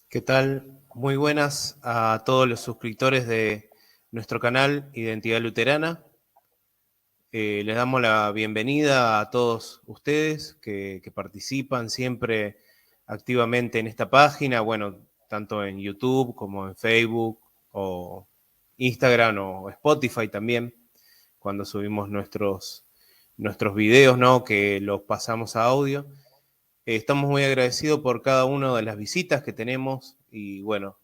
¿Qué tal? Muy buenas a todos los suscriptores de nuestro canal Identidad Luterana. Les damos la bienvenida a todos ustedes que participan siempre activamente en esta página, bueno, tanto en YouTube como en Facebook o Instagram o Spotify también, cuando subimos nuestros videos, ¿no? Que los pasamos a audio. Estamos muy agradecidos por cada una de las visitas que tenemos y bueno,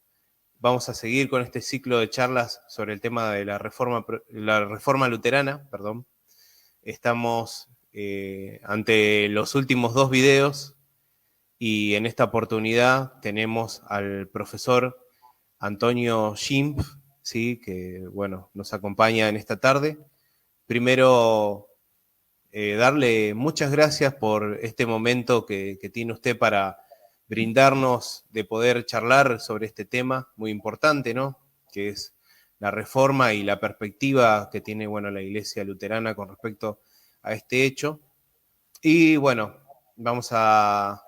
vamos a seguir con este ciclo de charlas sobre el tema de la reforma luterana, perdón. Estamos ante los últimos dos videos y en esta oportunidad tenemos al profesor Antonio Schimpf, ¿sí? Que bueno, nos acompaña en esta tarde. Primero, darle muchas gracias por este momento que tiene usted para brindarnos de poder charlar sobre este tema muy importante, ¿no? Que es la reforma y la perspectiva que tiene, bueno, la Iglesia Luterana con respecto a este hecho. Y bueno, vamos a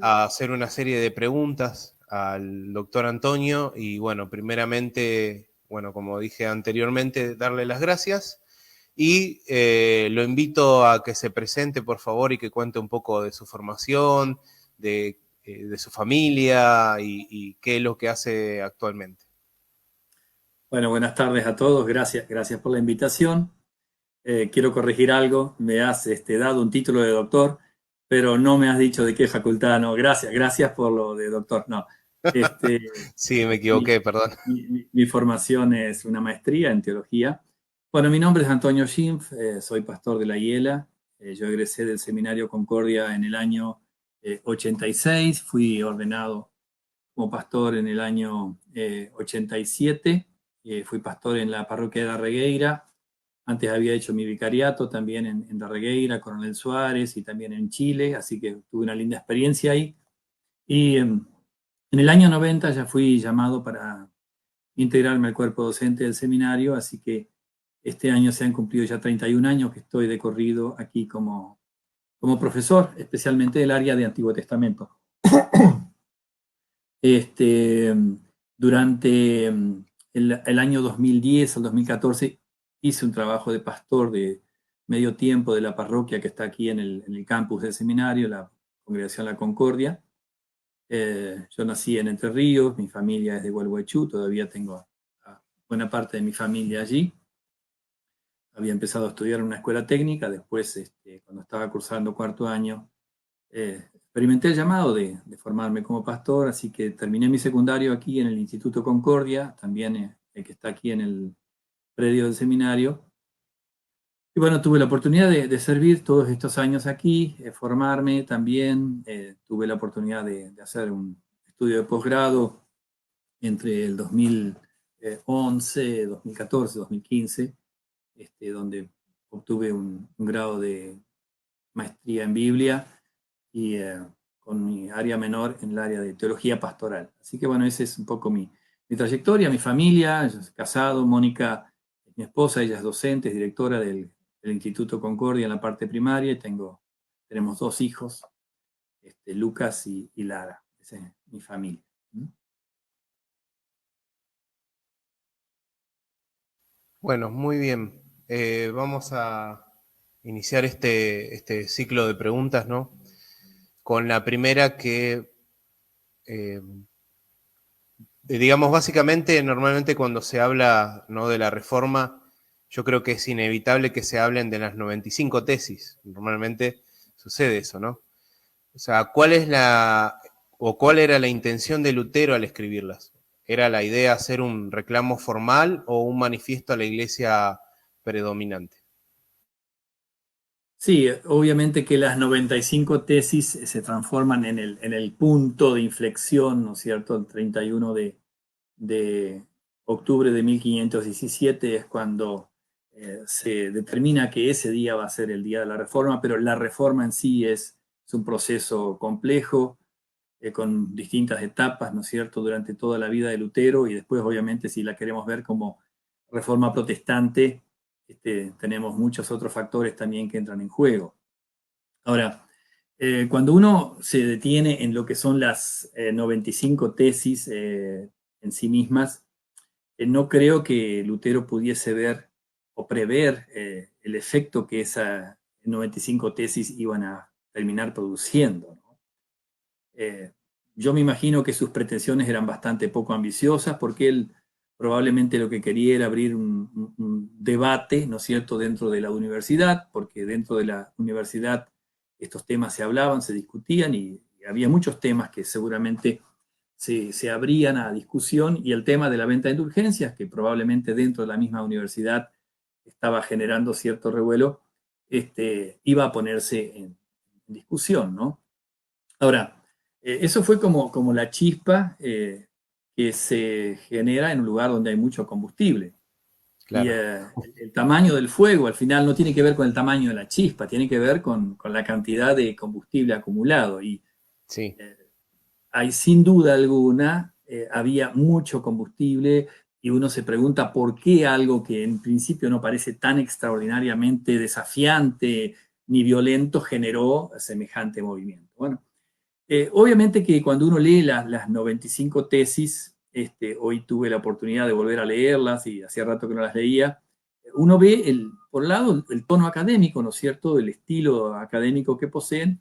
hacer una serie de preguntas al doctor Antonio y bueno, primeramente, bueno, como dije anteriormente, darle las gracias y lo invito a que se presente, por favor, y que cuente un poco de su formación, de su familia y qué es lo que hace actualmente. Bueno, buenas tardes a todos. Gracias por la invitación. Quiero corregir algo. Me has dado un título de doctor, pero no me has dicho de qué facultad. No, gracias por lo de doctor. No, este, Sí, me mi, equivoqué, perdón. mi formación es una maestría en teología. Bueno, mi nombre es Antonio Schimpf, soy pastor de la Hiela. Yo egresé del Seminario Concordia en el año 86. Fui ordenado como pastor en el año 87. Fui pastor en la parroquia de Darregueira. Antes había hecho mi vicariato también en Darregueira, Coronel Suárez y también en Chile, así que tuve una linda experiencia ahí. Y en el año 90 ya fui llamado para integrarme al cuerpo docente del seminario, así que este año se han cumplido ya 31 años que estoy de corrido aquí como profesor, especialmente del área de Antiguo Testamento. Este, durante el año 2010 al 2014 hice un trabajo de pastor de medio tiempo de la parroquia que está aquí en el campus del seminario, la Congregación La Concordia. Yo nací en Entre Ríos, mi familia es de Gualeguaychú, todavía tengo a buena parte de mi familia allí. Había empezado a estudiar en una escuela técnica, después cuando estaba cursando cuarto año experimenté el llamado de formarme como pastor, así que terminé mi secundario aquí en el Instituto Concordia, también el que está aquí en el predio del seminario. Y bueno, tuve la oportunidad de servir todos estos años aquí, formarme también, tuve la oportunidad de hacer un estudio de posgrado entre el 2011, 2014, 2015, donde obtuve un grado de maestría en Biblia y con mi área menor en el área de teología pastoral. Así que bueno, esa es un poco mi trayectoria, mi familia. Yo soy casado, Mónica es mi esposa, ella es docente, es directora del Instituto Concordia en la parte primaria y tenemos dos hijos, Lucas y Lara. Esa es mi familia. ¿Mm? Bueno, muy bien. Vamos a iniciar este ciclo de preguntas, ¿no? Con la primera que eh, digamos, básicamente, normalmente cuando se habla, ¿no?, de la reforma, yo creo que es inevitable que se hablen de las 95 tesis. Normalmente sucede eso, ¿no? O sea, ¿cuál era la intención de Lutero al escribirlas? ¿Era la idea hacer un reclamo formal o un manifiesto a la iglesia predominante? Sí, obviamente que las 95 tesis se transforman en el punto de inflexión, ¿no es cierto? El 31 de octubre de 1517 es cuando se determina que ese día va a ser el día de la reforma, pero la reforma en sí es un proceso complejo, con distintas etapas, ¿no es cierto?, durante toda la vida de Lutero y después, obviamente, si la queremos ver como reforma protestante, tenemos muchos otros factores también que entran en juego. Ahora, Cuando uno se detiene en lo que son las 95 tesis en sí mismas, no creo que Lutero pudiese ver o prever el efecto que esas 95 tesis iban a terminar produciendo, ¿no? Yo me imagino que sus pretensiones eran bastante poco ambiciosas porque él probablemente lo que quería era abrir un debate, ¿no es cierto?, dentro de la universidad, porque dentro de la universidad estos temas se hablaban, se discutían y había muchos temas que seguramente se abrían a discusión, y el tema de la venta de indulgencias, que probablemente dentro de la misma universidad estaba generando cierto revuelo, iba a ponerse en discusión, ¿no? Ahora, eso fue como la chispa que se genera en un lugar donde hay mucho combustible. Y Claro. el tamaño del fuego al final no tiene que ver con el tamaño de la chispa, tiene que ver con la cantidad de combustible acumulado. Y Sí, hay sin duda alguna, había mucho combustible, y uno se pregunta por qué algo que en principio no parece tan extraordinariamente desafiante ni violento generó semejante movimiento. Bueno, obviamente que cuando uno lee las 95 tesis, hoy tuve la oportunidad de volver a leerlas y hacía rato que no las leía, uno ve, por un lado, el tono académico, ¿no es cierto?, el estilo académico que poseen,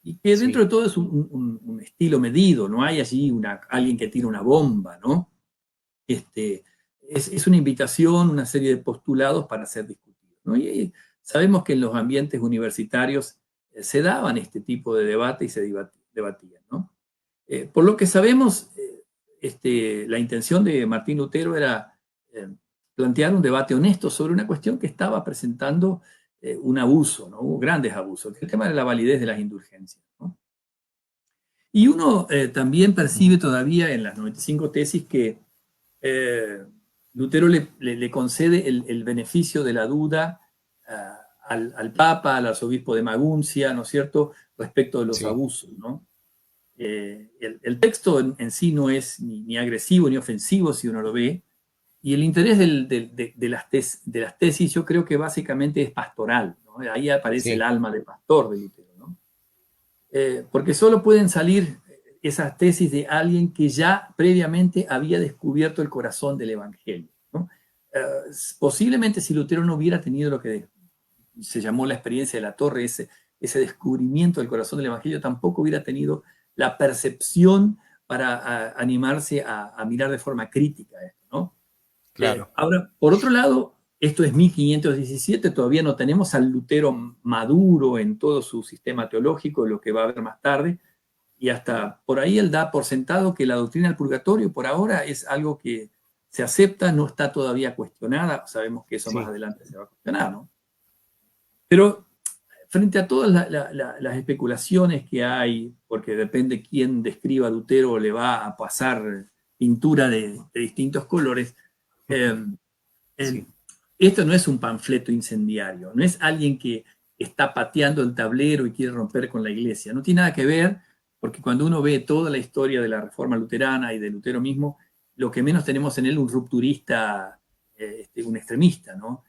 y que dentro sí, de todo es un estilo medido, no hay allí alguien que tira una bomba, ¿no? Es una invitación, una serie de postulados para ser discutidos, ¿no? Y sabemos que en los ambientes universitarios se daban este tipo de debate y se debatían, ¿no? Por lo que sabemos, la intención de Martín Lutero era plantear un debate honesto sobre una cuestión que estaba presentando un abuso, ¿no? Hubo grandes abusos, el tema de la validez de las indulgencias, ¿no? Y uno también percibe todavía en las 95 tesis que eh, Lutero le concede el beneficio de la duda al Papa, al arzobispo de Maguncia, ¿no es cierto?, respecto de los sí, abusos, ¿no? El texto en sí no es ni agresivo ni ofensivo si uno lo ve, y el interés de las tesis yo creo que básicamente es pastoral, ¿no? Ahí aparece el sí, alma de pastor de Lutero, ¿no? Porque solo pueden salir esas tesis de alguien que ya previamente había descubierto el corazón del Evangelio, ¿no? Posiblemente si Lutero no hubiera tenido lo que se llamó la experiencia de la torre, ese descubrimiento del corazón del Evangelio, tampoco hubiera tenido la percepción para animarse a mirar de forma crítica esto, ¿no? claro. Ahora, por otro lado, esto es 1517, todavía no tenemos al Lutero maduro en todo su sistema teológico, lo que va a haber más tarde, y hasta por ahí él da por sentado que la doctrina del purgatorio por ahora es algo que se acepta, no está todavía cuestionada, sabemos que eso más Sí, adelante se va a cuestionar, ¿no? Pero frente a todas las especulaciones que hay, porque depende quién describa a Lutero, le va a pasar pintura de distintos colores, eh, sí, el- esto no es un panfleto incendiario, no es alguien que está pateando el tablero y quiere romper con la iglesia. No tiene nada que ver, porque cuando uno ve toda la historia de la reforma luterana y de Lutero mismo, lo que menos tenemos en él un rupturista, un extremista, ¿no?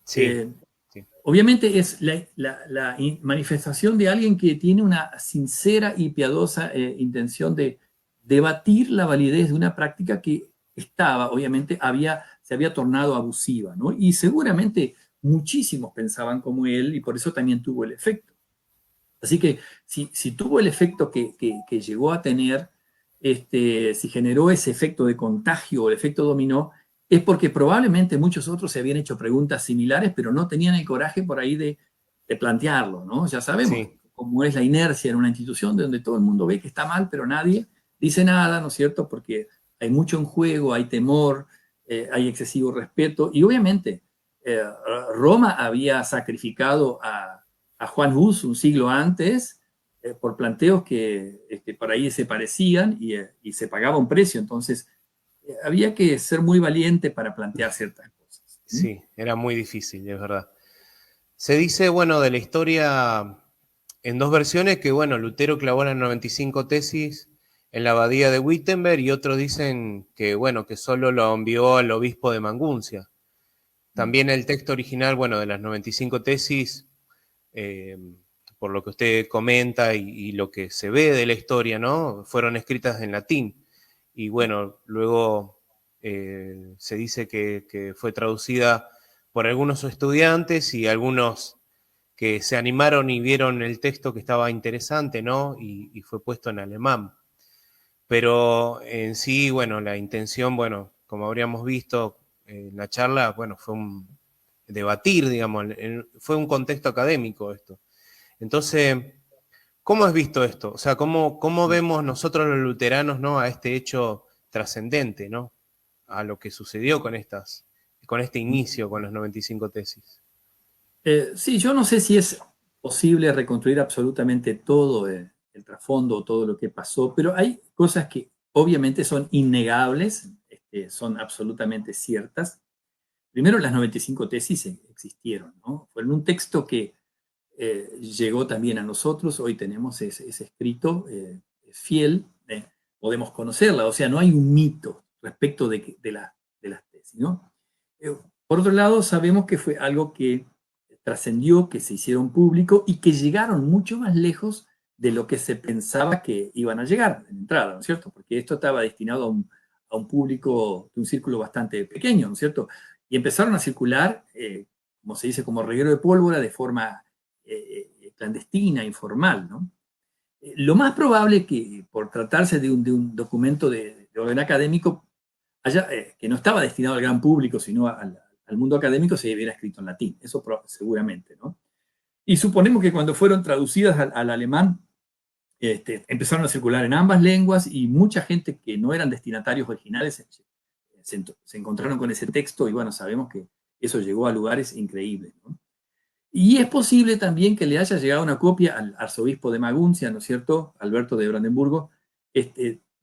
sí, Eh, sí, Obviamente es la manifestación de alguien que tiene una sincera y piadosa intención de debatir la validez de una práctica que estaba, obviamente, se había tornado abusiva, ¿no? Y seguramente muchísimos pensaban como él y por eso también tuvo el efecto. Así que si tuvo el efecto que llegó a tener, si generó ese efecto de contagio o el efecto dominó, es porque probablemente muchos otros se habían hecho preguntas similares, pero no tenían el coraje por ahí de plantearlo, ¿no? Ya sabemos sí, cómo es la inercia en una institución donde todo el mundo ve que está mal, pero nadie dice nada, ¿no es cierto? Porque hay mucho en juego, hay temor, hay excesivo respeto, y obviamente eh, Roma había sacrificado a Juan Hus un siglo antes por planteos que por ahí se parecían y se pagaba un precio. Entonces, había que ser muy valiente para plantear ciertas cosas. ¿Mm? sí, era muy difícil, es verdad. Se dice, bueno, de la historia en dos versiones que, bueno, Lutero clavó las 95 tesis en la abadía de Wittenberg y otros dicen que, bueno, que solo lo envió al obispo de Maguncia. También el texto original, bueno, de las 95 tesis, eh, por lo que usted comenta y lo que se ve de la historia, ¿no? Fueron escritas en latín. Y bueno, luego se dice que fue traducida por algunos estudiantes y algunos que se animaron y vieron el texto que estaba interesante, ¿no? Y fue puesto en alemán. Pero en sí, bueno, la intención, bueno, como habríamos visto en la charla, bueno, fue debatir, digamos, fue un contexto académico esto. Entonces, ¿cómo has visto esto? O sea, ¿cómo vemos nosotros los luteranos, ¿no? A este hecho trascendente, ¿no? A lo que sucedió con este inicio, con las 95 tesis. Sí, yo no sé si es posible reconstruir absolutamente todo el trasfondo o todo lo que pasó, pero hay cosas que obviamente son innegables, son absolutamente ciertas. Primero, las 95 tesis existieron, ¿no? Fueron un texto que llegó también a nosotros, hoy tenemos ese escrito fiel, podemos conocerla, o sea, no hay un mito respecto de las tesis, ¿no? Por otro lado, sabemos que fue algo que trascendió, que se hicieron público y que llegaron mucho más lejos de lo que se pensaba que iban a llegar en entrada, ¿no es cierto? Porque esto estaba destinado a un público de un círculo bastante pequeño, ¿no es cierto? Y empezaron a circular, como se dice, como reguero de pólvora de forma clandestina, informal, ¿no? Lo más probable es que, por tratarse de un documento de orden académico, que no estaba destinado al gran público, sino al mundo académico, se hubiera escrito en latín, eso seguramente, ¿no? Y suponemos que cuando fueron traducidas al alemán, empezaron a circular en ambas lenguas y mucha gente que no eran destinatarios originales se encontraron con ese texto y bueno, sabemos que eso llegó a lugares increíbles, ¿no? Y es posible también que le haya llegado una copia al arzobispo de Maguncia, ¿no es cierto?, Alberto de Brandenburgo.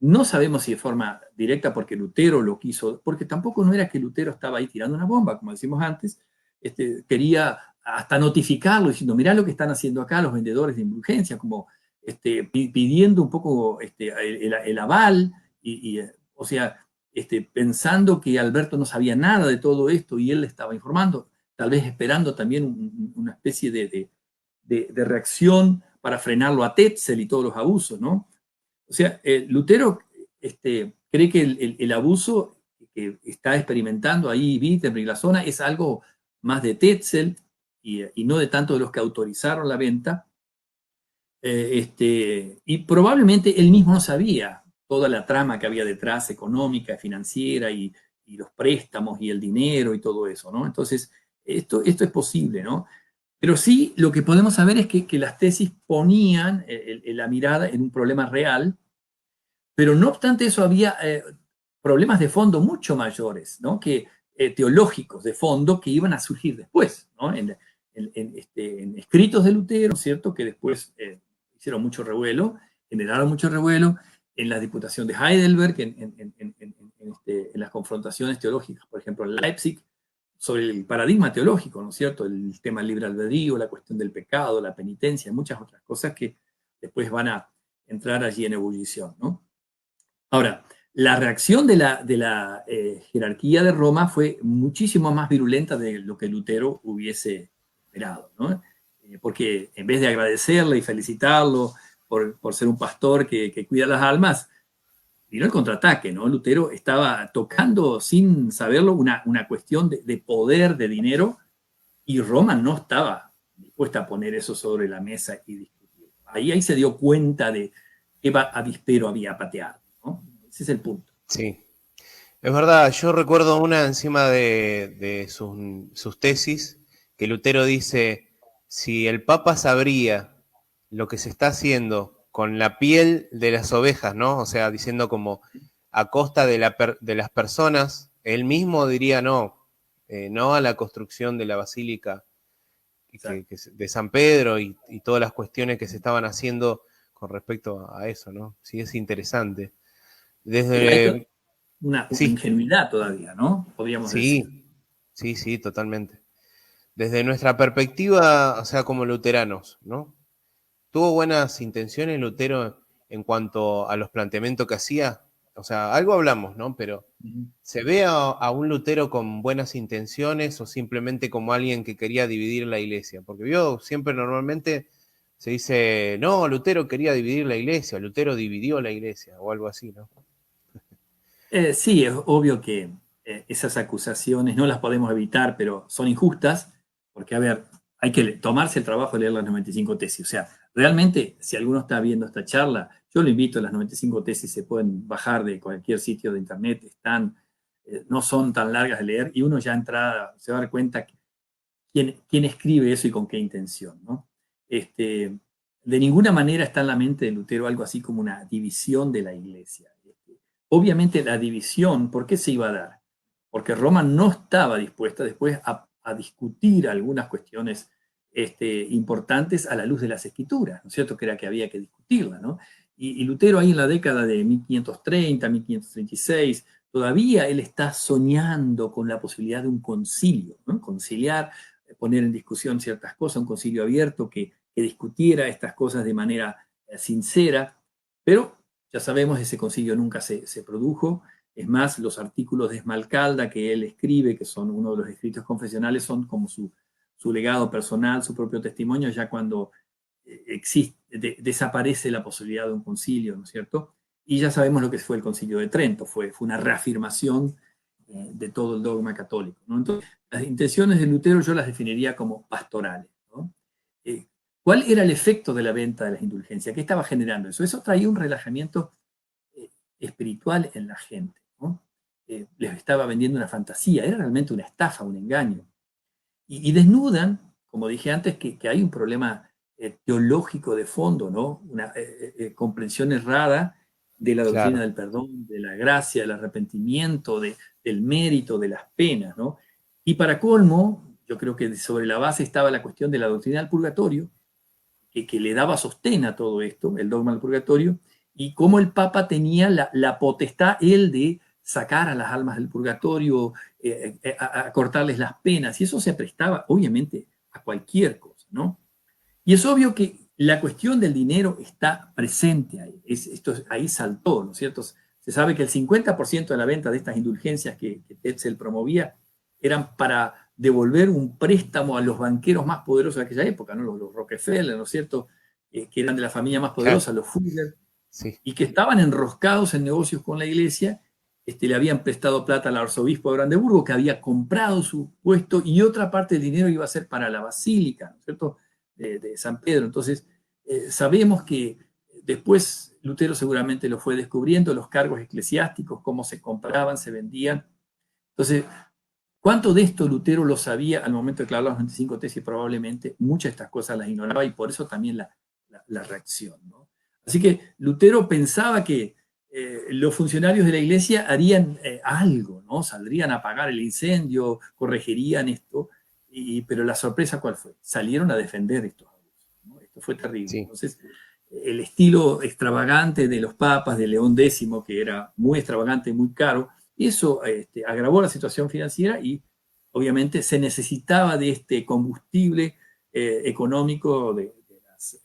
No sabemos si de forma directa porque Lutero lo quiso, porque tampoco no era que Lutero estaba ahí tirando una bomba, como decimos antes, quería hasta notificarlo, diciendo, mirá lo que están haciendo acá los vendedores de indulgencia, como pidiendo un poco el aval, o sea, pensando que Alberto no sabía nada de todo esto y él le estaba informando, tal vez esperando también una especie de reacción para frenarlo a Tetzel y todos los abusos, ¿no? O sea, Lutero cree que el abuso que está experimentando ahí Wittenberg y la zona es algo más de Tetzel y no de tanto de los que autorizaron la venta. Y probablemente él mismo no sabía toda la trama que había detrás, económica, financiera, y los préstamos y el dinero y todo eso, ¿no? Entonces, esto es posible, ¿no? Pero sí, lo que podemos saber es que las tesis ponían la mirada en un problema real, pero no obstante eso había problemas de fondo mucho mayores, ¿no? Teológicos de fondo que iban a surgir después, ¿no? En escritos de Lutero, ¿cierto? Que después hicieron mucho revuelo, generaron mucho revuelo en la Diputación de Heidelberg, en las confrontaciones teológicas, por ejemplo, en Leipzig, sobre el paradigma teológico, ¿no es cierto? El tema del libre albedrío, la cuestión del pecado, la penitencia, muchas otras cosas que después van a entrar allí en ebullición, ¿no? Ahora, la reacción de la jerarquía de Roma fue muchísimo más virulenta de lo que Lutero hubiese esperado, ¿no? Porque en vez de agradecerle y felicitarlo por ser un pastor que cuida las almas, vino el contraataque, ¿no? Lutero estaba tocando sin saberlo una cuestión de poder, de dinero, y Roma no estaba dispuesta a poner eso sobre la mesa y discutir. Ahí se dio cuenta de qué avispero había pateado, ¿no? Ese es el punto. Sí, es verdad, yo recuerdo una encima de sus tesis, que Lutero dice, si el Papa sabría lo que se está haciendo con la piel de las ovejas, ¿no? O sea, diciendo como a costa de las personas, él mismo diría no, no a la construcción de la basílica de San Pedro y todas las cuestiones que se estaban haciendo con respecto a eso, ¿no? Sí, es interesante. Sí, hay Desde, una sí, ingenuidad todavía, ¿no? Podríamos decir. sí, totalmente. Desde nuestra perspectiva, o sea, como luteranos, ¿no? ¿Tuvo buenas intenciones Lutero en cuanto a los planteamientos que hacía? O sea, algo hablamos, ¿no? Pero ¿se ve a un Lutero con buenas intenciones o simplemente como alguien que quería dividir la iglesia? Porque yo siempre normalmente se dice, no, Lutero quería dividir la iglesia, Lutero dividió la iglesia, o algo así, ¿no? Sí, es obvio que esas acusaciones no las podemos evitar, pero son injustas, porque, a ver, hay que tomarse el trabajo de leer las 95 tesis. O sea, realmente, si alguno está viendo esta charla, yo lo invito, las 95 tesis se pueden bajar de cualquier sitio de internet, no son tan largas de leer, y uno ya entrada se va a dar cuenta quién escribe eso y con qué intención, ¿no? De ninguna manera está en la mente de Lutero algo así como una división de la iglesia. Obviamente la división, ¿por qué se iba a dar? Porque Roma no estaba dispuesta después a discutir algunas cuestiones importantes a la luz de las escrituras, ¿no es cierto? Que era que había que discutirla, ¿no? Y Lutero ahí en la década de 1530, 1536, todavía él está soñando con la posibilidad de un concilio, ¿no? Conciliar, poner en discusión ciertas cosas, un concilio abierto que discutiera estas cosas de manera sincera, pero ya sabemos, ese concilio nunca se produjo. Es más, los artículos de Esmalcalda que él escribe, que son uno de los escritos confesionales, son como su legado personal, su propio testimonio, ya cuando desaparece la posibilidad de un concilio, ¿no es cierto? Y ya sabemos lo que fue el concilio de Trento, fue una reafirmación de todo el dogma católico, ¿no? Entonces, las intenciones de Lutero yo las definiría como pastorales, ¿no? ¿Cuál era el efecto de la venta de las indulgencias? ¿Qué estaba generando eso? Eso traía un relajamiento espiritual en la gente, ¿no? Les estaba vendiendo una fantasía, era realmente una estafa, un engaño. Y desnudan, como dije antes, que hay un problema teológico de fondo, ¿no? Una comprensión errada de la doctrina Claro. del perdón, de la gracia, del arrepentimiento, del mérito, de las penas, ¿no? Y para colmo, yo creo que sobre la base estaba la cuestión de la doctrina del purgatorio, que le daba sostén a todo esto, el dogma del purgatorio, y cómo el Papa tenía la potestad, él, de sacar a las almas del purgatorio, a cortarles las penas, y eso se prestaba, obviamente, a cualquier cosa, ¿no? Y es obvio que la cuestión del dinero está presente ahí, esto ahí saltó, ¿no es cierto? Se sabe que el 50% de la venta de estas indulgencias que Tetzel promovía eran para devolver un préstamo a los banqueros más poderosos de aquella época, ¿no? Los Rockefeller, ¿no es cierto? Que eran de la familia más Claro. poderosa, los Fuller, Sí. y que estaban enroscados en negocios con la iglesia. Le habían prestado plata al arzobispo de Brandeburgo, que había comprado su puesto, y otra parte del dinero iba a ser para la basílica, ¿no es cierto?, de San Pedro. Entonces, sabemos que después Lutero seguramente lo fue descubriendo, los cargos eclesiásticos, cómo se compraban, se vendían. Entonces, ¿cuánto de esto Lutero lo sabía al momento de clavar las 25 tesis? Probablemente muchas de estas cosas las ignoraba, y por eso también la reacción, ¿no? Así que Lutero pensaba que los funcionarios de la iglesia harían algo, ¿no? Saldrían a apagar el incendio, corregirían esto, pero la sorpresa, ¿cuál fue? Salieron a defender estos abusos, ¿no? Esto fue terrible. Sí. Entonces, el estilo extravagante de los papas, de León X, que era muy extravagante y muy caro, y eso agravó la situación financiera, y obviamente se necesitaba de este combustible económico de las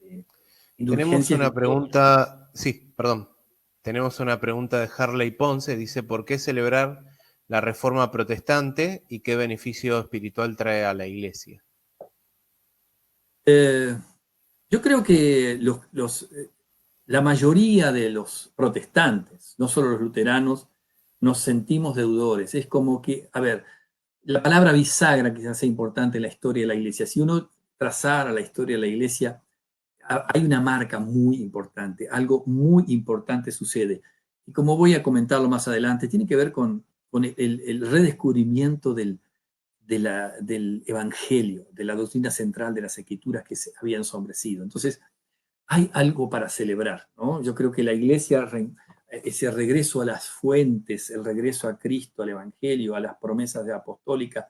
Tenemos indulgencias. una pregunta, sí, perdón. Tenemos una pregunta de Harley Ponce, dice, ¿por qué celebrar la reforma protestante y qué beneficio espiritual trae a la iglesia? Yo creo que la mayoría de los protestantes, no solo los luteranos, nos sentimos deudores. Es como que, a ver, la palabra bisagra quizás sea importante en la historia de la iglesia. Si uno trazara la historia de la iglesia, hay una marca muy importante, algo muy importante sucede. Y como voy a comentarlo más adelante, tiene que ver con el redescubrimiento del evangelio, de la doctrina central de las escrituras que se habían ensombrecido. Entonces, hay algo para celebrar, ¿no? Yo creo que la iglesia, ese regreso a las fuentes, el regreso a Cristo, al evangelio, a las promesas apostólicas,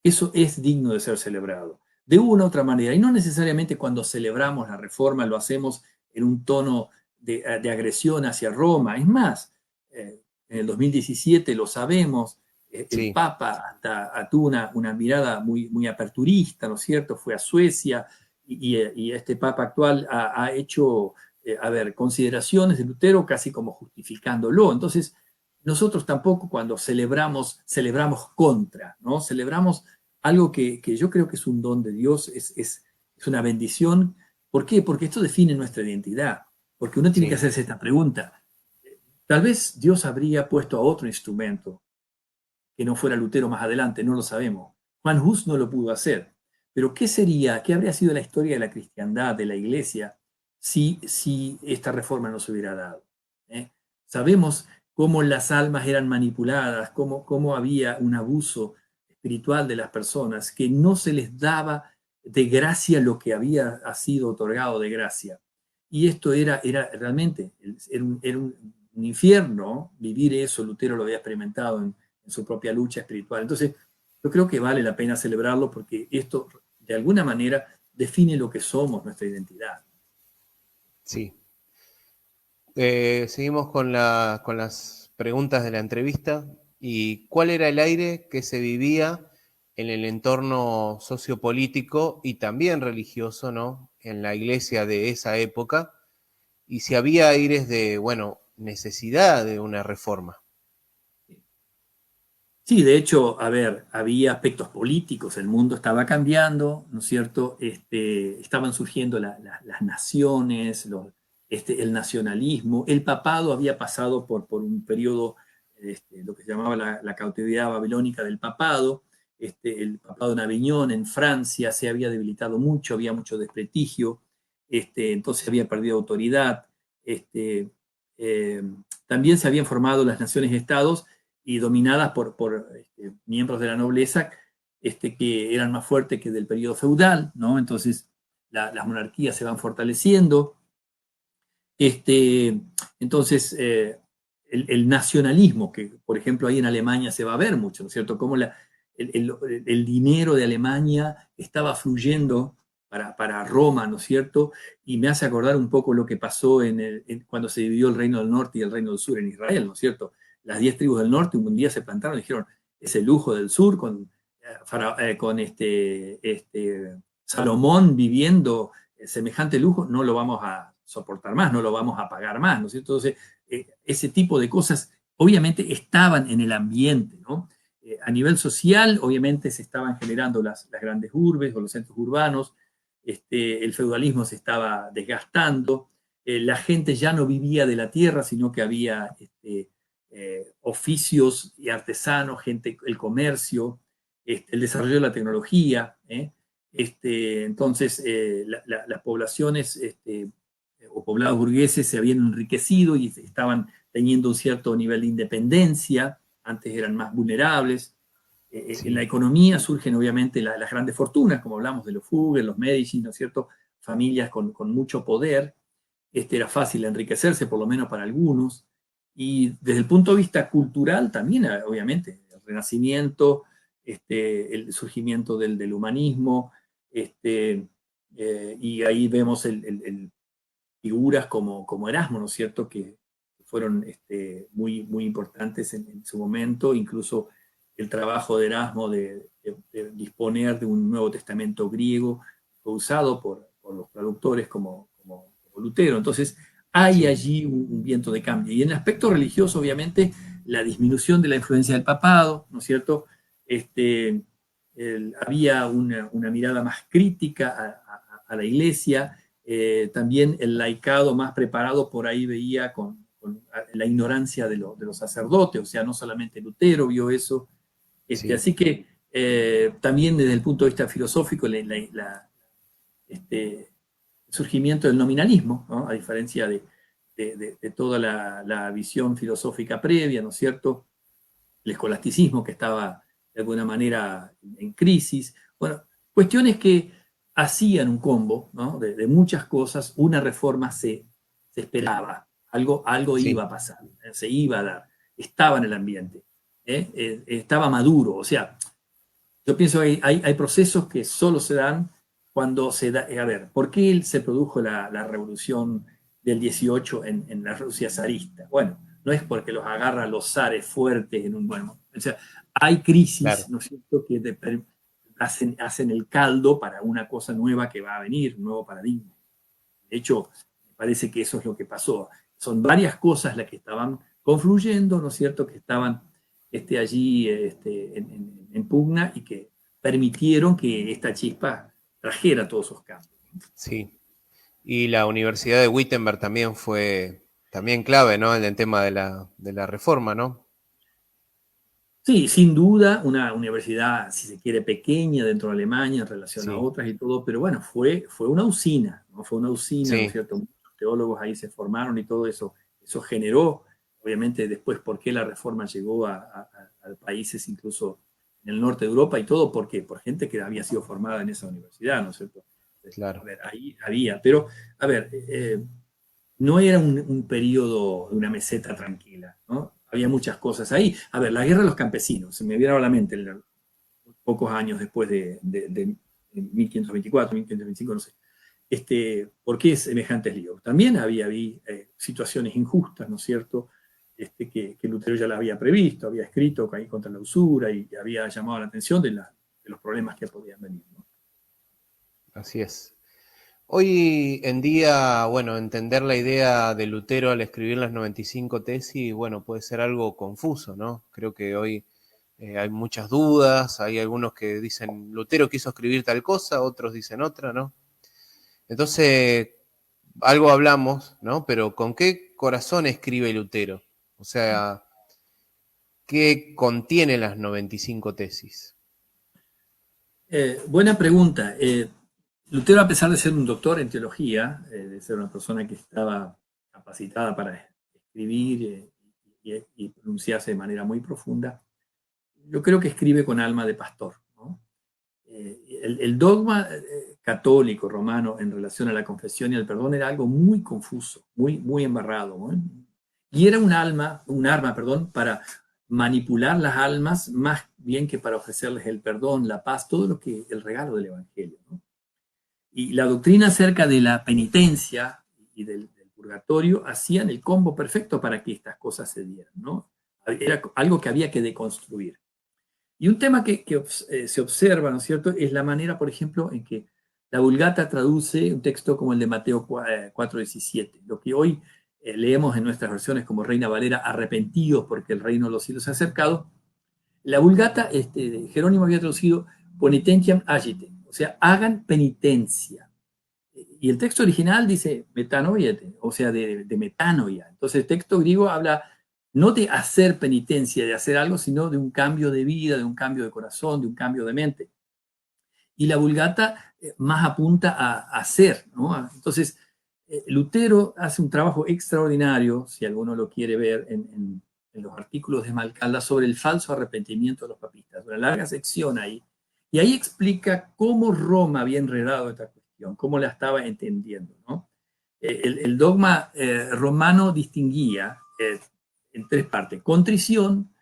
eso es digno de ser celebrado de una u otra manera. Y no necesariamente cuando celebramos la reforma lo hacemos en un tono de agresión hacia Roma. Es más, en el 2017 lo sabemos, el Sí, Papa hasta tuvo una mirada muy aperturista, ¿no es cierto? Fue a Suecia, y este Papa actual ha hecho, a ver, consideraciones de Lutero casi como justificándolo. Entonces, nosotros tampoco cuando celebramos contra, ¿no? Celebramos algo que yo creo que es un don de Dios, es es una bendición. ¿Por qué? Porque esto define nuestra identidad. Porque uno tiene que Sí, hacerse esta pregunta. Tal vez Dios habría puesto a otro instrumento que no fuera Lutero más adelante, no lo sabemos. Juan Hus no lo pudo hacer. Pero ¿qué sería, qué habría sido la historia de la cristiandad, de la iglesia, si esta reforma no se hubiera dado? ¿Eh? Sabemos cómo las almas eran manipuladas, cómo había un abuso espiritual de las personas, que no se les daba de gracia lo que había sido otorgado de gracia. Y esto era realmente, era un infierno vivir eso. Lutero lo había experimentado en su propia lucha espiritual. Entonces, yo creo que vale la pena celebrarlo porque esto, de alguna manera, define lo que somos, nuestra identidad. sí. Seguimos con las preguntas de la entrevista. ¿Y cuál era el aire que se vivía en el entorno sociopolítico y también religioso, ¿no? En la iglesia de esa época? Y si había aires de, bueno, necesidad de una reforma. Sí, de hecho, a ver, había aspectos políticos, el mundo estaba cambiando, ¿no es cierto? Estaban surgiendo las naciones, el nacionalismo, el papado había pasado por un periodo, lo que se llamaba la cautividad babilónica del papado. El papado en Aviñón, en Francia, se había debilitado mucho, había mucho desprestigio, entonces había perdido autoridad. Eh, También se habían formado las naciones-estados y dominadas por miembros de la nobleza, que eran más fuertes que del periodo feudal, ¿no? Entonces las monarquías se van fortaleciendo. Entonces, el nacionalismo, que por ejemplo ahí en Alemania se va a ver mucho, ¿no es cierto? Cómo el dinero de Alemania estaba fluyendo para Roma, ¿no es cierto? Y me hace acordar un poco lo que pasó cuando se dividió el reino del norte y el reino del sur en Israel, ¿no es cierto? Las 10 tribus del norte un día se plantaron y dijeron, ese lujo del sur con Salomón viviendo semejante lujo, no lo vamos a soportar más, no lo vamos a pagar más, ¿no es cierto? Entonces, ese tipo de cosas obviamente estaban en el ambiente, ¿no? A nivel social, obviamente se estaban generando las grandes urbes o los centros urbanos, el feudalismo se estaba desgastando, la gente ya no vivía de la tierra, sino que había oficios y artesanos, el comercio, el desarrollo de la tecnología. Entonces, las poblaciones o poblados burgueses se habían enriquecido y estaban teniendo un cierto nivel de independencia, antes eran más vulnerables. En la Sí, economía surgen obviamente las grandes fortunas, como hablamos de los Fugger, los Medici, ¿no es cierto? Familias con mucho poder. Era fácil enriquecerse, por lo menos para algunos. Y desde el punto de vista cultural también, obviamente, el Renacimiento, el surgimiento del humanismo, y ahí vemos figuras como Erasmo, ¿no es cierto?, que fueron muy importantes en su momento, incluso el trabajo de Erasmo de disponer de un Nuevo Testamento griego fue usado por los traductores como Lutero. Entonces, hay sí, allí un viento de cambio. Y en el aspecto religioso, obviamente, la disminución de la influencia del papado, ¿no es cierto? Había una mirada más crítica a la iglesia. También el laicado más preparado por ahí veía con la ignorancia de los sacerdotes, o sea, no solamente Lutero vio eso. sí, Así que también desde el punto de vista filosófico, el surgimiento del nominalismo, ¿no? A diferencia de toda la visión filosófica previa, ¿no es cierto? El escolasticismo que estaba de alguna manera en crisis. Bueno, cuestiones que hacían un combo, ¿no? De muchas cosas. Una reforma se esperaba, algo iba sí, a pasar, se iba a dar, estaba en el ambiente, estaba maduro. O sea, yo pienso que hay procesos que solo se dan cuando se da. A ver, ¿por qué se produjo la revolución del 18 en la Rusia zarista? Bueno, no es porque los agarra los zares fuertes en un. Bueno, o sea, hay crisis, claro. ¿no es cierto?, que hacen el caldo para una cosa nueva que va a venir, un nuevo paradigma. De hecho, me parece que eso es lo que pasó. Son varias cosas las que estaban confluyendo, ¿no es cierto?, que estaban allí en pugna y que permitieron que esta chispa trajera todos esos cambios. Sí. Y la Universidad de Wittenberg también fue clave, ¿no? En el tema de la reforma, ¿no? Sí, sin duda, una universidad, si se quiere, pequeña dentro de Alemania en relación a Sí, otras y todo, pero bueno, fue una usina, ¿no? Fue una usina, ¿no es sí, cierto? Muchos teólogos ahí se formaron y todo eso. Eso generó, obviamente, después por qué la reforma llegó a países incluso en el norte de Europa y todo, ¿por qué? Por gente que había sido formada en esa universidad, ¿no es cierto? A claro. ver, ahí había, pero, a ver, no era un periodo de una meseta tranquila, ¿no? Había muchas cosas ahí. A ver, la guerra de los campesinos, se me viene a la mente pocos años después de 1524, 1525, no sé. ¿Por qué semejantes líos? También había situaciones injustas, ¿no es cierto? Que Lutero ya las había previsto, había escrito ahí contra la usura y había llamado la atención de los problemas que podían venir, ¿no? Así es. Hoy en día, bueno, entender la idea de Lutero al escribir las 95 tesis, bueno, puede ser algo confuso, ¿no? Creo que hoy hay muchas dudas, hay algunos que dicen Lutero quiso escribir tal cosa, otros dicen otra, ¿no? Entonces, algo hablamos, ¿no? Pero ¿con qué corazón escribe Lutero? O sea, ¿qué contiene las 95 tesis? Buena pregunta. Lutero, a pesar de ser un doctor en teología, de ser una persona que estaba capacitada para escribir y pronunciarse de manera muy profunda, yo creo que escribe con alma de pastor, ¿no? El dogma católico romano en relación a la confesión y al perdón era algo muy confuso, muy embarrado, ¿no? Y era un arma, perdón, para manipular las almas más bien que para ofrecerles el perdón, la paz, todo lo que el regalo del Evangelio, ¿no? Y la doctrina acerca de la penitencia y del purgatorio hacían el combo perfecto para que estas cosas se dieran, ¿no? Era algo que había que deconstruir. Y un tema que se observa, ¿no es cierto?, es la manera, por ejemplo, en que la Vulgata traduce un texto como el de Mateo 4:17, lo que hoy leemos en nuestras versiones como Reina Valera, arrepentidos porque el reino de los cielos se ha acercado. La Vulgata, Jerónimo había traducido Ponitentiam agite, o sea, hagan penitencia. Y el texto original dice metanoiete, o sea, de metanoia. Entonces el texto griego habla no de hacer penitencia, de hacer algo, sino de un cambio de vida, de un cambio de corazón, de un cambio de mente. Y la Vulgata más apunta a hacer, ¿no? Entonces, Lutero hace un trabajo extraordinario, si alguno lo quiere ver en los artículos de Malcalda, sobre el falso arrepentimiento de los papistas. Una larga sección ahí. Y ahí explica cómo Roma había enredado esta cuestión, cómo la estaba entendiendo, ¿no? El dogma romano distinguía en tres partes: contrición,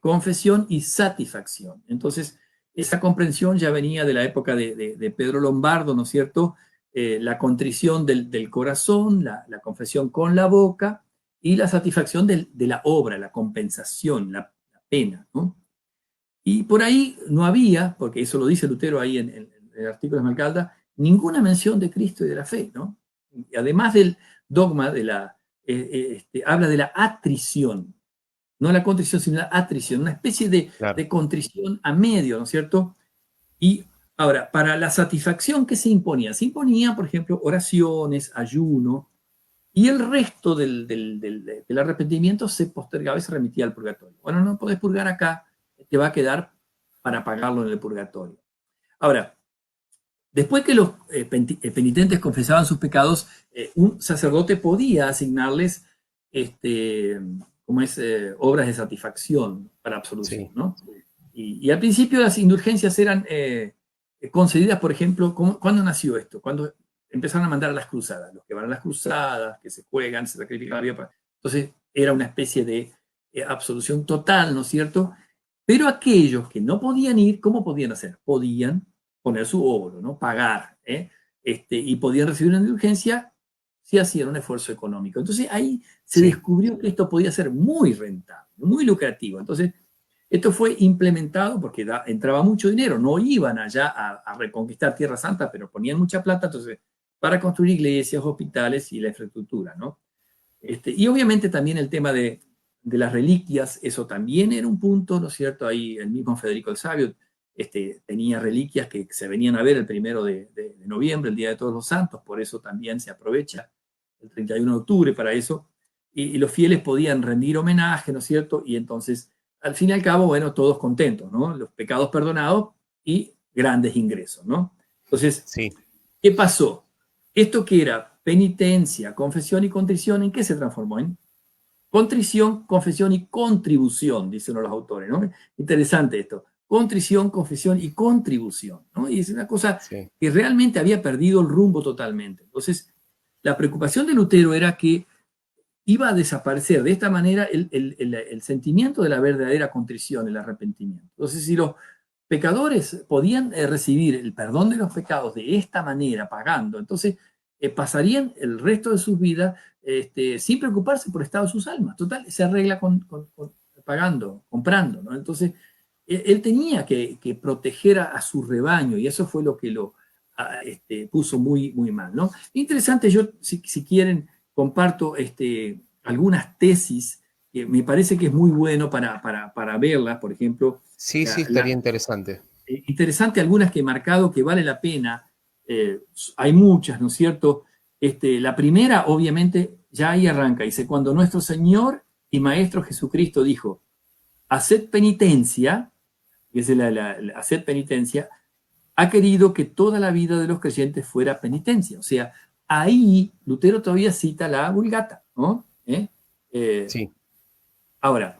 confesión y satisfacción. Entonces, esa comprensión ya venía de la época de Pedro Lombardo, ¿no es cierto? La contrición del corazón, la confesión con la boca y la satisfacción de la obra, la compensación, la pena, ¿no? Y por ahí no había, porque eso lo dice Lutero ahí en el artículo de Malcalda, ninguna mención de Cristo y de la fe, ¿no? Y además del dogma habla de la atrición, no la contrición, sino la atrición, una especie Claro. de contrición a medio, ¿no es cierto? Y ahora, para la satisfacción, ¿qué se imponía? Se imponía, por ejemplo, oraciones, ayuno, y el resto del arrepentimiento se postergaba y se remitía al purgatorio. Bueno, no podés purgar acá, te va a quedar para pagarlo en el purgatorio. Ahora, después que los penitentes confesaban sus pecados, un sacerdote podía asignarles como es, obras de satisfacción para absolución, Sí, ¿no? Y al principio las indulgencias eran concedidas, por ejemplo, ¿cuándo nació esto? Cuando empezaron a mandar a las cruzadas, los que van a las cruzadas, que se juegan, se sacrifican la vida. Entonces era una especie de absolución total, ¿no es cierto? Pero aquellos que no podían ir, ¿cómo podían hacer? Podían poner su óvulo, ¿no? Pagar, y podían recibir una indulgencia si hacían un esfuerzo económico. Entonces ahí se sí, descubrió que esto podía ser muy rentable, muy lucrativo. Entonces, esto fue implementado porque entraba mucho dinero, no iban allá a reconquistar Tierra Santa, pero ponían mucha plata, entonces, para construir iglesias, hospitales y la infraestructura, ¿no? Y obviamente también el tema de las reliquias, eso también era un punto, ¿no es cierto? Ahí el mismo Federico el Sabio tenía reliquias que se venían a ver el 1 de de noviembre, el Día de Todos los Santos, por eso también se aprovecha el 31 de octubre para eso, y los fieles podían rendir homenaje, ¿no es cierto? Y entonces, al fin y al cabo, bueno, todos contentos, ¿no? Los pecados perdonados y grandes ingresos, ¿no? Entonces, Sí, ¿qué pasó? Esto que era penitencia, confesión y contrición, ¿en qué se transformó? En contrición, confesión y contribución, dicen los autores, ¿no? Interesante esto. Contrición, confesión y contribución, ¿no? Y es una cosa sí, que realmente había perdido el rumbo totalmente. Entonces, la preocupación de Lutero era que iba a desaparecer de esta manera el sentimiento de la verdadera contrición, el arrepentimiento. Entonces, si los pecadores podían recibir el perdón de los pecados de esta manera, pagando, entonces pasarían el resto de sus vidas sin preocuparse por el estado de sus almas. Total, se arregla pagando, comprando, ¿no? Entonces, él tenía que proteger a su rebaño y eso fue lo que lo puso muy, muy mal, ¿no? Interesante, yo, si quieren, comparto algunas tesis que me parece que es muy bueno para verlas, por ejemplo, sí, sí, estaría interesante. interesante algunas que he marcado que vale la pena, hay muchas, ¿no es cierto? La primera, obviamente, ya ahí arranca, dice, cuando nuestro Señor y Maestro Jesucristo dijo, haced penitencia, que es haced penitencia, ha querido que toda la vida de los creyentes fuera penitencia. O sea, ahí Lutero todavía cita la Vulgata, ¿no? Sí, Ahora,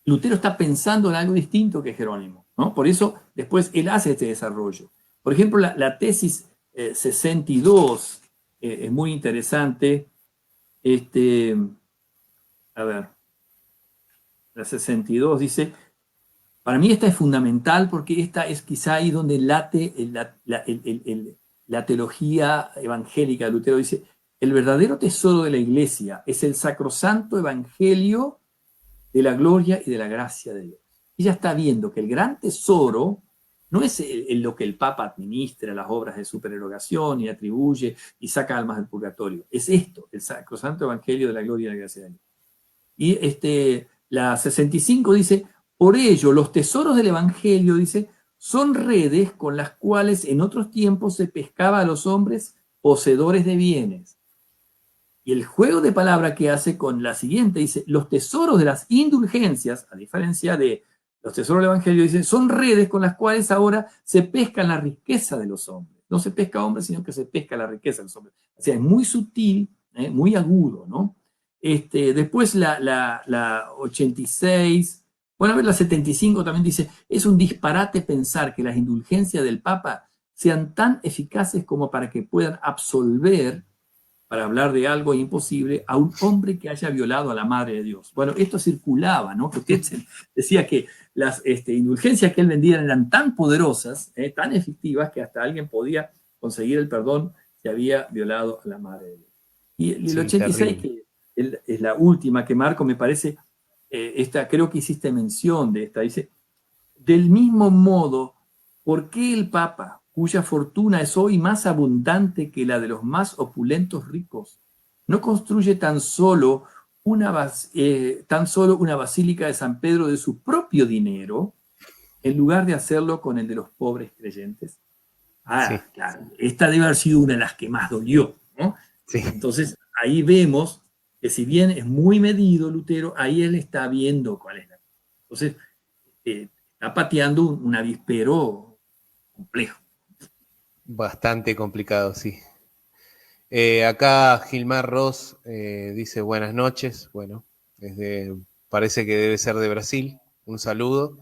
Lutero está pensando en algo distinto que Jerónimo, ¿no? Por eso después él hace este desarrollo. Por ejemplo, la tesis 62 es muy interesante. Este, a ver, la 62 dice, para mí esta es fundamental porque esta es quizá ahí donde late la teología evangélica de Lutero. Dice, el verdadero tesoro de la iglesia es el sacrosanto evangelio de la gloria y de la gracia de Dios. Ella está viendo que el gran tesoro no es lo que el Papa administra, las obras de supererogación y atribuye y saca almas del purgatorio. Es esto, el sacrosanto evangelio de la gloria y de la gracia de Dios. Y la 65 dice, por ello los tesoros del evangelio, dice, son redes con las cuales en otros tiempos se pescaba a los hombres poseedores de bienes. Y el juego de palabra que hace con la siguiente dice, los tesoros de las indulgencias, a diferencia de los tesoros del Evangelio, dice, son redes con las cuales ahora se pesca la riqueza de los hombres. No se pesca hombres, sino que se pesca la riqueza de los hombres. O sea, es muy sutil, muy agudo, ¿no? Después la 86, bueno, a ver, la 75 también dice, es un disparate pensar que las indulgencias del Papa sean tan eficaces como para que puedan absolver para hablar de algo imposible a un hombre que haya violado a la Madre de Dios. Bueno, esto circulaba, ¿no? Que decía que las indulgencias que él vendía eran tan poderosas, tan efectivas, que hasta alguien podía conseguir el perdón si había violado a la Madre de Dios. Y el sí, 86, terrible. que es la última que marco, me parece, creo que hiciste mención de esta, dice, del mismo modo, ¿por qué el Papa, cuya fortuna es hoy más abundante que la de los más opulentos ricos, no construye tan solo una basílica de San Pedro de su propio dinero, en lugar de hacerlo con el de los pobres creyentes? Sí, Ah, claro, esta debe haber sido una de las que más dolió, ¿no? sí, Entonces, ahí vemos que si bien es muy medido Lutero, ahí él está viendo cuál es la... Entonces, está pateando un avispero complejo. bastante complicado, sí. Acá Gilmar Ross dice buenas noches. Bueno, parece que debe ser de Brasil. Un saludo.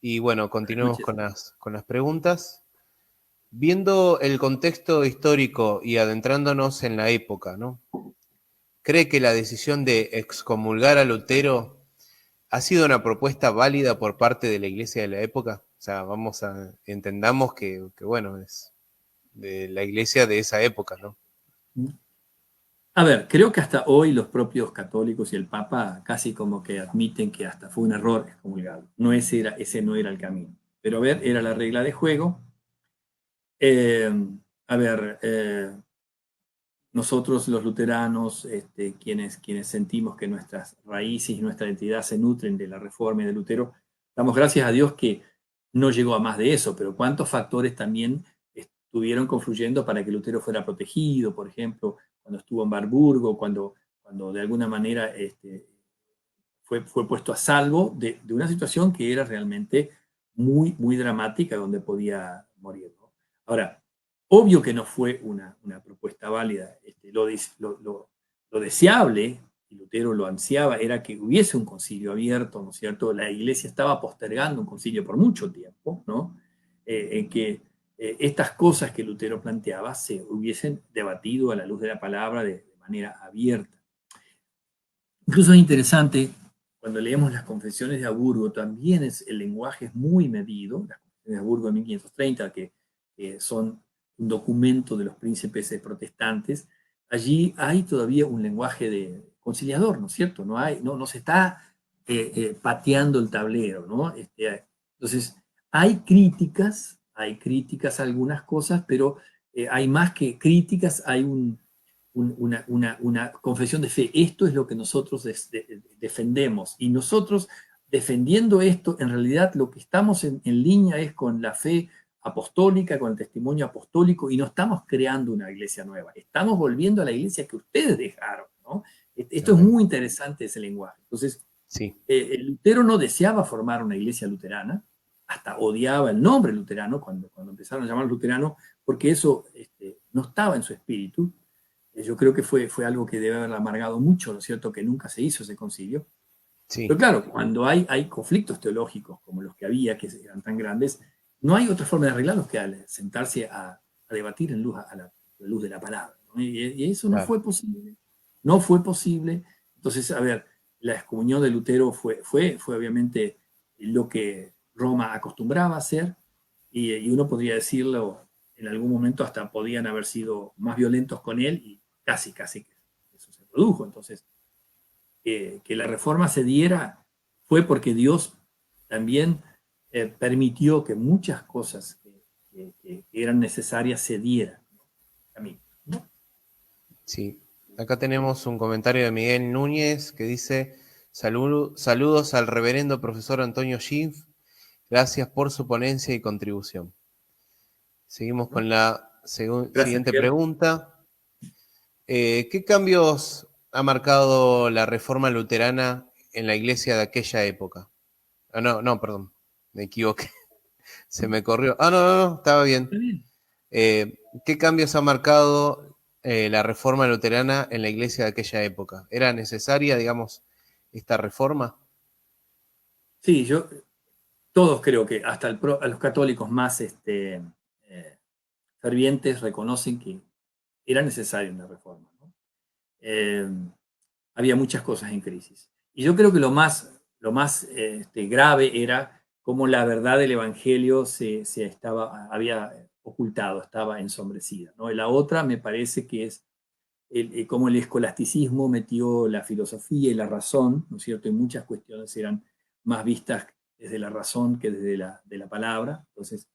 Y bueno, Buenas continuemos noches. con las preguntas. Viendo el contexto histórico y adentrándonos en la época, ¿no? ¿Cree que la decisión de excomulgar a Lutero ha sido una propuesta válida por parte de la iglesia de la época? O sea, entendamos que bueno, es de la iglesia de esa época, ¿no? A ver, creo que hasta hoy los propios católicos y el Papa casi como que admiten que hasta fue un error excomulgarlo. No ese no era el camino. Pero a ver, era la regla de juego. Eh, a ver, nosotros los luteranos, quienes sentimos que nuestras raíces y nuestra identidad se nutren de la reforma y de Lutero, damos gracias a Dios que no llegó a más de eso, pero cuántos factores también estuvieron confluyendo para que Lutero fuera protegido, por ejemplo, cuando estuvo en Warburgo, cuando de alguna manera fue puesto a salvo de una situación que era realmente muy, muy dramática, donde podía morir, ¿no? Ahora, obvio que no fue una propuesta válida. Lo deseable, y Lutero lo ansiaba, era que hubiese un concilio abierto, ¿no es cierto? La Iglesia estaba postergando un concilio por mucho tiempo, ¿no? En que estas cosas que Lutero planteaba se hubiesen debatido a la luz de la palabra de manera abierta. Incluso es interesante, cuando leemos las confesiones de Aburgo, también el lenguaje es muy medido, las confesiones de Aburgo de 1530, que son un documento de los príncipes protestantes. Allí hay todavía un lenguaje de conciliador, ¿no es cierto? No se está pateando el tablero, ¿no? Entonces, hay críticas a algunas cosas, pero hay más que críticas, hay una confesión de fe. Esto es lo que nosotros defendemos. Y nosotros, defendiendo esto, en realidad lo que estamos en línea es con la fe apostólica, con el testimonio apostólico, y no estamos creando una iglesia nueva. Estamos volviendo a la iglesia que ustedes dejaron, ¿no? Esto es muy interesante, ese lenguaje. Entonces, Sí. Lutero no deseaba formar una iglesia luterana, hasta odiaba el nombre luterano cuando empezaron a llamar luterano, porque eso no estaba en su espíritu. Yo creo que fue algo que debe haber amargado mucho, ¿no es cierto?, que nunca se hizo ese concilio. Sí. Pero claro, cuando hay conflictos teológicos como los que había, que eran tan grandes, no hay otra forma de arreglarlos que al sentarse a debatir a la luz de la palabra, ¿no? Y eso no fue posible. No fue posible. Entonces, a ver, la excomunión de Lutero fue obviamente lo que Roma acostumbraba a hacer, y uno podría decirlo, en algún momento hasta podían haber sido más violentos con él, y casi que eso se produjo. Entonces, que la reforma se diera fue porque Dios también permitió que muchas cosas que eran necesarias se dieran, ¿no? Sí. Acá tenemos un comentario de Miguel Núñez que dice: saludos al reverendo profesor Antonio Schiff, gracias por su ponencia y contribución. Seguimos con la siguiente Miguel. pregunta. ¿Qué cambios ha marcado la reforma luterana en la iglesia de aquella época? No, perdón, me equivoqué. Se me corrió. No, estaba bien. ¿Qué cambios ha marcado la reforma luterana en la iglesia de aquella época? ¿Era necesaria, digamos, esta reforma? Sí, todos creo que hasta a los católicos más fervientes reconocen que era necesaria una reforma, ¿no? Había muchas cosas en crisis. Y yo creo que lo más grave era cómo la verdad del Evangelio había ocultado, estaba ensombrecida, ¿no? Y la otra me parece que es cómo el escolasticismo metió la filosofía y la razón, ¿no es cierto? Y muchas cuestiones eran más vistas desde la razón que desde de la palabra. Entonces,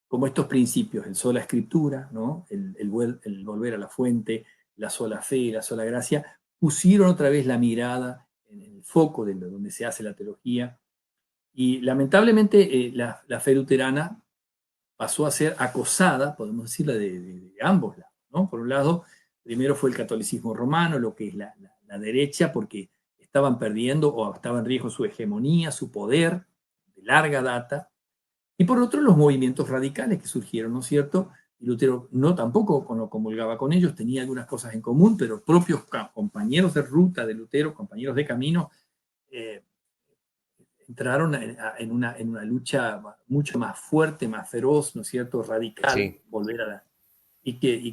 como estos principios, el sola escritura, ¿no? El volver a la fuente, la sola fe, la sola gracia, pusieron otra vez la mirada en el foco de donde se hace la teología. Y lamentablemente la fe luterana pasó a ser acosada, podemos decirlo, de ambos lados, ¿no? Por un lado, primero fue el catolicismo romano, lo que es la derecha, porque estaban perdiendo o estaba en riesgo su hegemonía, su poder de larga data. Y por otro, los movimientos radicales que surgieron, ¿no es cierto? Y Lutero no tampoco comulgaba con ellos, tenía algunas cosas en común, pero propios compañeros de ruta de Lutero, compañeros de camino, entraron en una lucha mucho más fuerte, más feroz, ¿no es cierto?, radical, Sí. volver a la... Y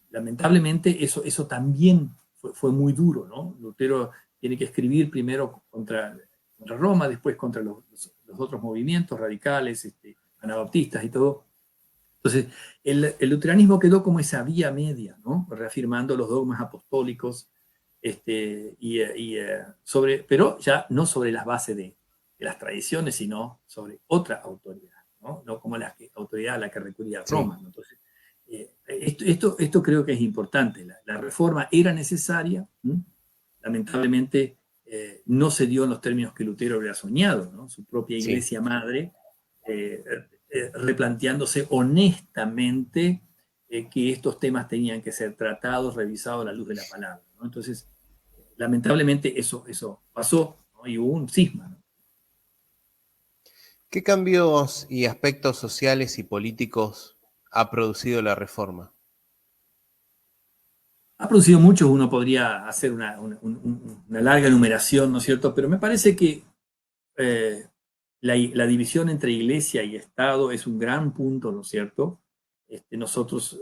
lamentablemente eso también fue muy duro, ¿no? Lutero tiene que escribir primero contra Roma, después contra los otros movimientos radicales, anabaptistas y todo. Entonces, el luteranismo quedó como esa vía media, ¿no? Reafirmando los dogmas apostólicos, pero ya no sobre las bases de las tradiciones, sino sobre otra autoridad, no como la autoridad a la que recurría Roma, ¿no? Entonces, esto creo que es importante. La reforma era necesaria, ¿no? Lamentablemente no se dio en los términos que Lutero habría soñado, ¿no? Su propia iglesia madre replanteándose honestamente que estos temas tenían que ser tratados, revisados a la luz de la palabra, ¿no? Entonces, lamentablemente eso pasó, ¿no? Y hubo un cisma, ¿no? ¿Qué cambios y aspectos sociales y políticos ha producido la reforma? Ha producido mucho, uno podría hacer una larga enumeración, ¿no es cierto? Pero me parece que la división entre iglesia y Estado es un gran punto, ¿no es cierto? Nosotros,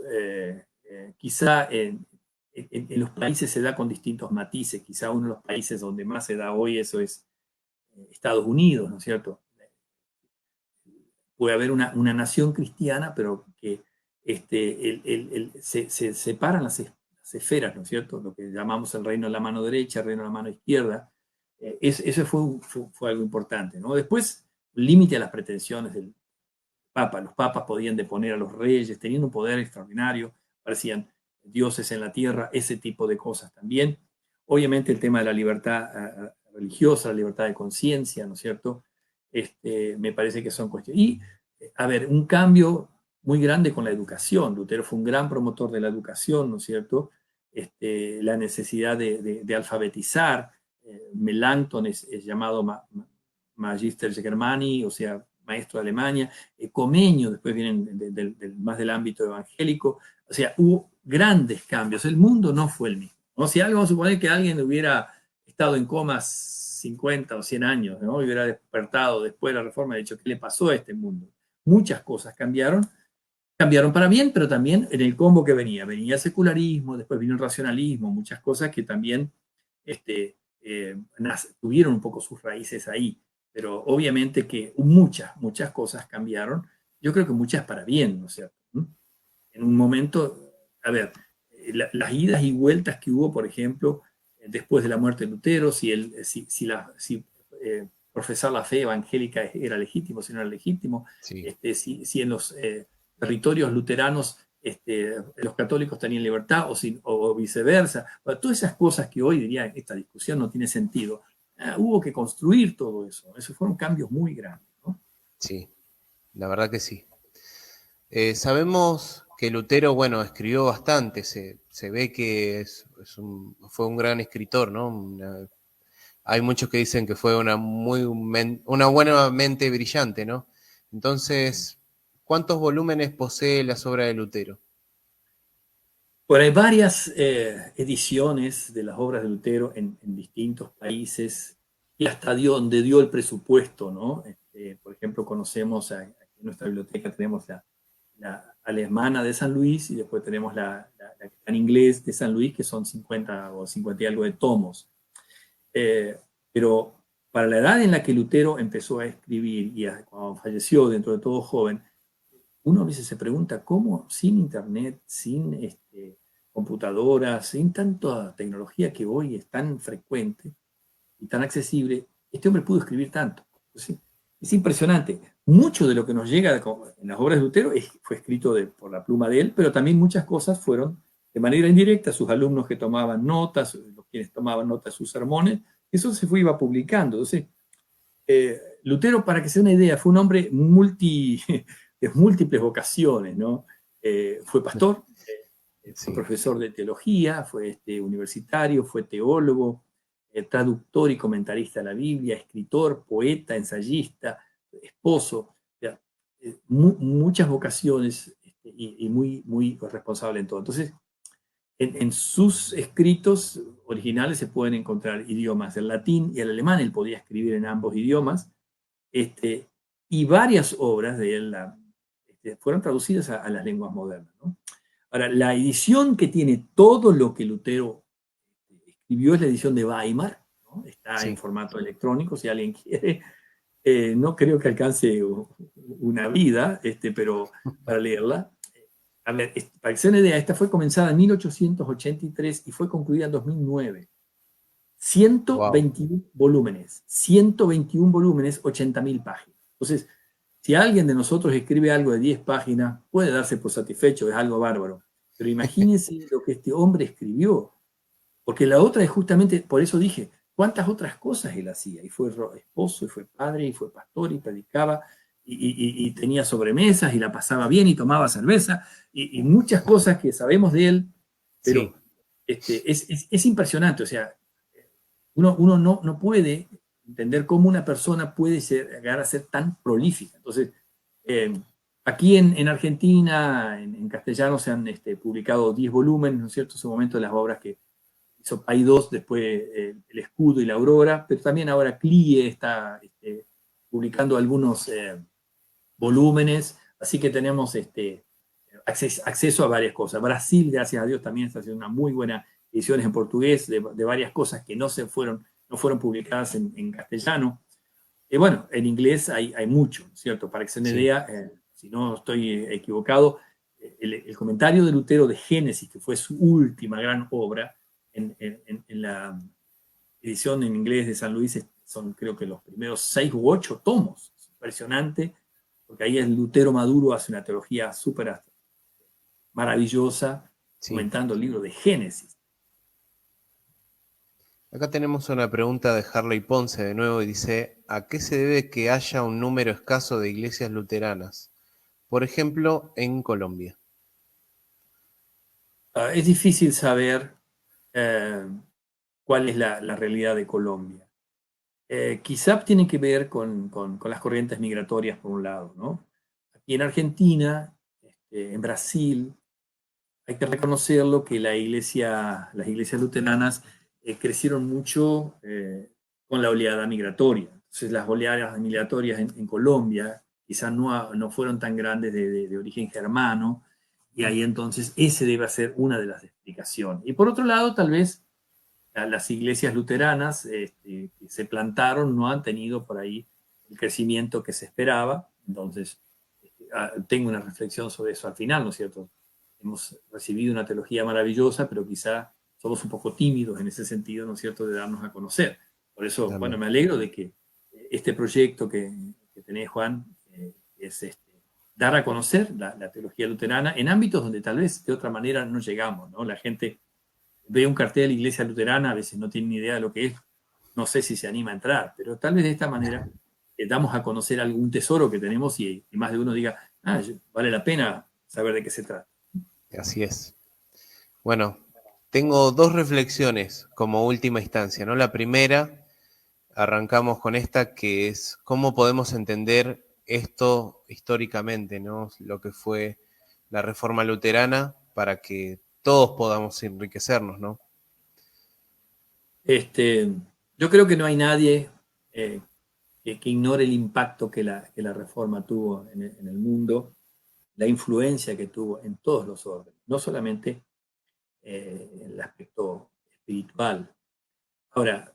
quizá en los países se da con distintos matices, quizá uno de los países donde más se da hoy eso es Estados Unidos, ¿no es cierto? Puede haber una nación cristiana, pero que se separan las esferas, ¿no es cierto? Lo que llamamos el reino de la mano derecha, el reino de la mano izquierda. Eso fue algo importante, ¿no? Después, límite a las pretensiones del Papa. Los papas podían deponer a los reyes, teniendo un poder extraordinario, parecían dioses en la tierra, ese tipo de cosas también. Obviamente el tema de la libertad religiosa, la libertad de conciencia, ¿no es cierto? Me parece que son cuestiones. Y, a ver, un cambio muy grande con la educación. Lutero fue un gran promotor de la educación, ¿no es cierto? La necesidad de alfabetizar. Melanchthon es llamado Magister Germani, o sea, maestro de Alemania. Comenio, después vienen más del ámbito evangélico. O sea, hubo grandes cambios. El mundo no fue el mismo, ¿no? Si algo, vamos a suponer que alguien hubiera estado en coma 50 o 100 años, ¿no? Y hubiera despertado después de la reforma y dicho, ¿qué le pasó a este mundo? Muchas cosas cambiaron para bien, pero también en el combo que venía. Venía el secularismo, después vino el racionalismo, muchas cosas que también tuvieron un poco sus raíces ahí. Pero obviamente que muchas cosas cambiaron. Yo creo que muchas para bien, ¿no es cierto? En un momento, a ver, las idas y vueltas que hubo, por ejemplo, después de la muerte de Lutero, si profesar la fe evangélica era legítimo, si no era legítimo, Sí. si en los territorios luteranos los católicos tenían libertad o viceversa. Bueno, todas esas cosas que hoy diría esta discusión no tiene sentido. Hubo que construir todo eso. Esos fueron cambios muy grandes, ¿no? Sí, la verdad que sí. Sabemos que Lutero, bueno, escribió bastante, se ve que fue un gran escritor, ¿no? Hay muchos que dicen que fue una buena mente brillante, ¿no? Entonces, ¿cuántos volúmenes posee las obras de Lutero? Bueno, hay varias ediciones de las obras de Lutero en distintos países y hasta donde dio el presupuesto, ¿no? Por ejemplo, conocemos aquí en nuestra biblioteca tenemos la alemana de San Luis y después tenemos la que está en inglés de San Luis, que son 50 o 50 y algo de tomos. Pero para la edad en la que Lutero empezó a escribir y cuando falleció, dentro de todo joven, uno a veces se pregunta cómo sin internet, sin computadoras, sin tanta tecnología que hoy es tan frecuente y tan accesible, este hombre pudo escribir tanto. Entonces, es impresionante. Mucho de lo que nos llega en las obras de Lutero fue escrito por la pluma de él, pero también muchas cosas fueron de manera indirecta, sus alumnos que tomaban notas, los quienes tomaban notas de sus sermones, eso iba publicando. Entonces, Lutero, para que se dé una idea, fue un hombre de múltiples vocaciones, ¿no? Fue pastor, fue Sí. profesor de teología, fue universitario, fue teólogo, traductor y comentarista de la Biblia, escritor, poeta, ensayista, esposo, o sea, muchas vocaciones y muy responsable en todo. Entonces, en sus escritos originales se pueden encontrar idiomas, el latín y el alemán, él podía escribir en ambos idiomas, y varias obras de él fueron traducidas a las lenguas modernas, ¿no? Ahora, la edición que tiene todo lo que Lutero escribió es la edición de Weimar, ¿no? Está en Sí. formato electrónico, si alguien quiere. No creo que alcance una vida, pero para leerla. A ver, para que se den una idea, esta fue comenzada en 1883 y fue concluida en 2009. Wow. 121 volúmenes, 121 volúmenes, 80.000 páginas. Entonces, si alguien de nosotros escribe algo de 10 páginas, puede darse por satisfecho, es algo bárbaro. Pero imagínense lo que este hombre escribió, porque la otra es justamente, por eso dije, cuántas otras cosas él hacía. Y fue esposo, y fue padre, y fue pastor, y predicaba. y tenía sobremesas y la pasaba bien y tomaba cerveza y muchas cosas que sabemos de él, Sí, pero es impresionante, o sea, uno no puede entender cómo una persona puede llegar a ser tan prolífica. Entonces, eh, aquí en Argentina, en castellano, se han publicado 10 volúmenes, ¿no es cierto? En su momento de las obras que hizo Paidós, después El Escudo y la Aurora, pero también ahora Clie está publicando algunos volúmenes, así que tenemos acceso a varias cosas. Brasil, gracias a Dios, también está haciendo una muy buena ediciones en portugués de varias cosas que no fueron publicadas en castellano. Y bueno, en inglés hay mucho, ¿cierto? Para que se den una sí. idea, si no estoy equivocado, el comentario de Lutero de Génesis, que fue su última gran obra, en la edición en inglés de San Luis, son creo que los primeros 6 u 8 tomos. Es impresionante, porque ahí el Lutero Maduro hace una teología súper maravillosa, Sí. comentando el libro de Génesis. Acá tenemos una pregunta de Harley Ponce de nuevo y dice, ¿a qué se debe que haya un número escaso de iglesias luteranas? Por ejemplo, en Colombia. Es difícil saber eh, cuál es la realidad de Colombia. Quizá tiene que ver con las corrientes migratorias, por un lado, ¿no? Aquí en Argentina, en Brasil, hay que reconocerlo que las iglesias luteranas crecieron mucho con la oleada migratoria. Entonces, las oleadas migratorias en Colombia quizás no fueron tan grandes de origen germano, y ahí entonces ese debe ser una de las explicaciones. Y por otro lado, tal vez las iglesias luteranas que se plantaron no han tenido por ahí el crecimiento que se esperaba. Entonces, tengo una reflexión sobre eso al final, ¿no es cierto? Hemos recibido una teología maravillosa, pero quizá somos un poco tímidos en ese sentido, ¿no es cierto?, de darnos a conocer. Por eso, bueno, También. me alegro de que este proyecto que tenés, Juan, es dar a conocer la teología luterana en ámbitos donde tal vez de otra manera no llegamos, ¿no? La gente ve un cartel de la iglesia luterana, a veces no tiene ni idea de lo que es, no sé si se anima a entrar, pero tal vez de esta manera damos a conocer algún tesoro que tenemos y más de uno diga, vale la pena saber de qué se trata. Así es. Bueno, tengo dos reflexiones como última instancia, ¿no? La primera, arrancamos con esta, que es cómo podemos entender esto históricamente, ¿no? Lo que fue la reforma luterana para que todos podamos enriquecernos, ¿no? Este, yo creo que no hay nadie eh, que ignore el impacto que la reforma tuvo en el mundo, la influencia que tuvo en todos los órdenes, no solamente en el aspecto espiritual. Ahora,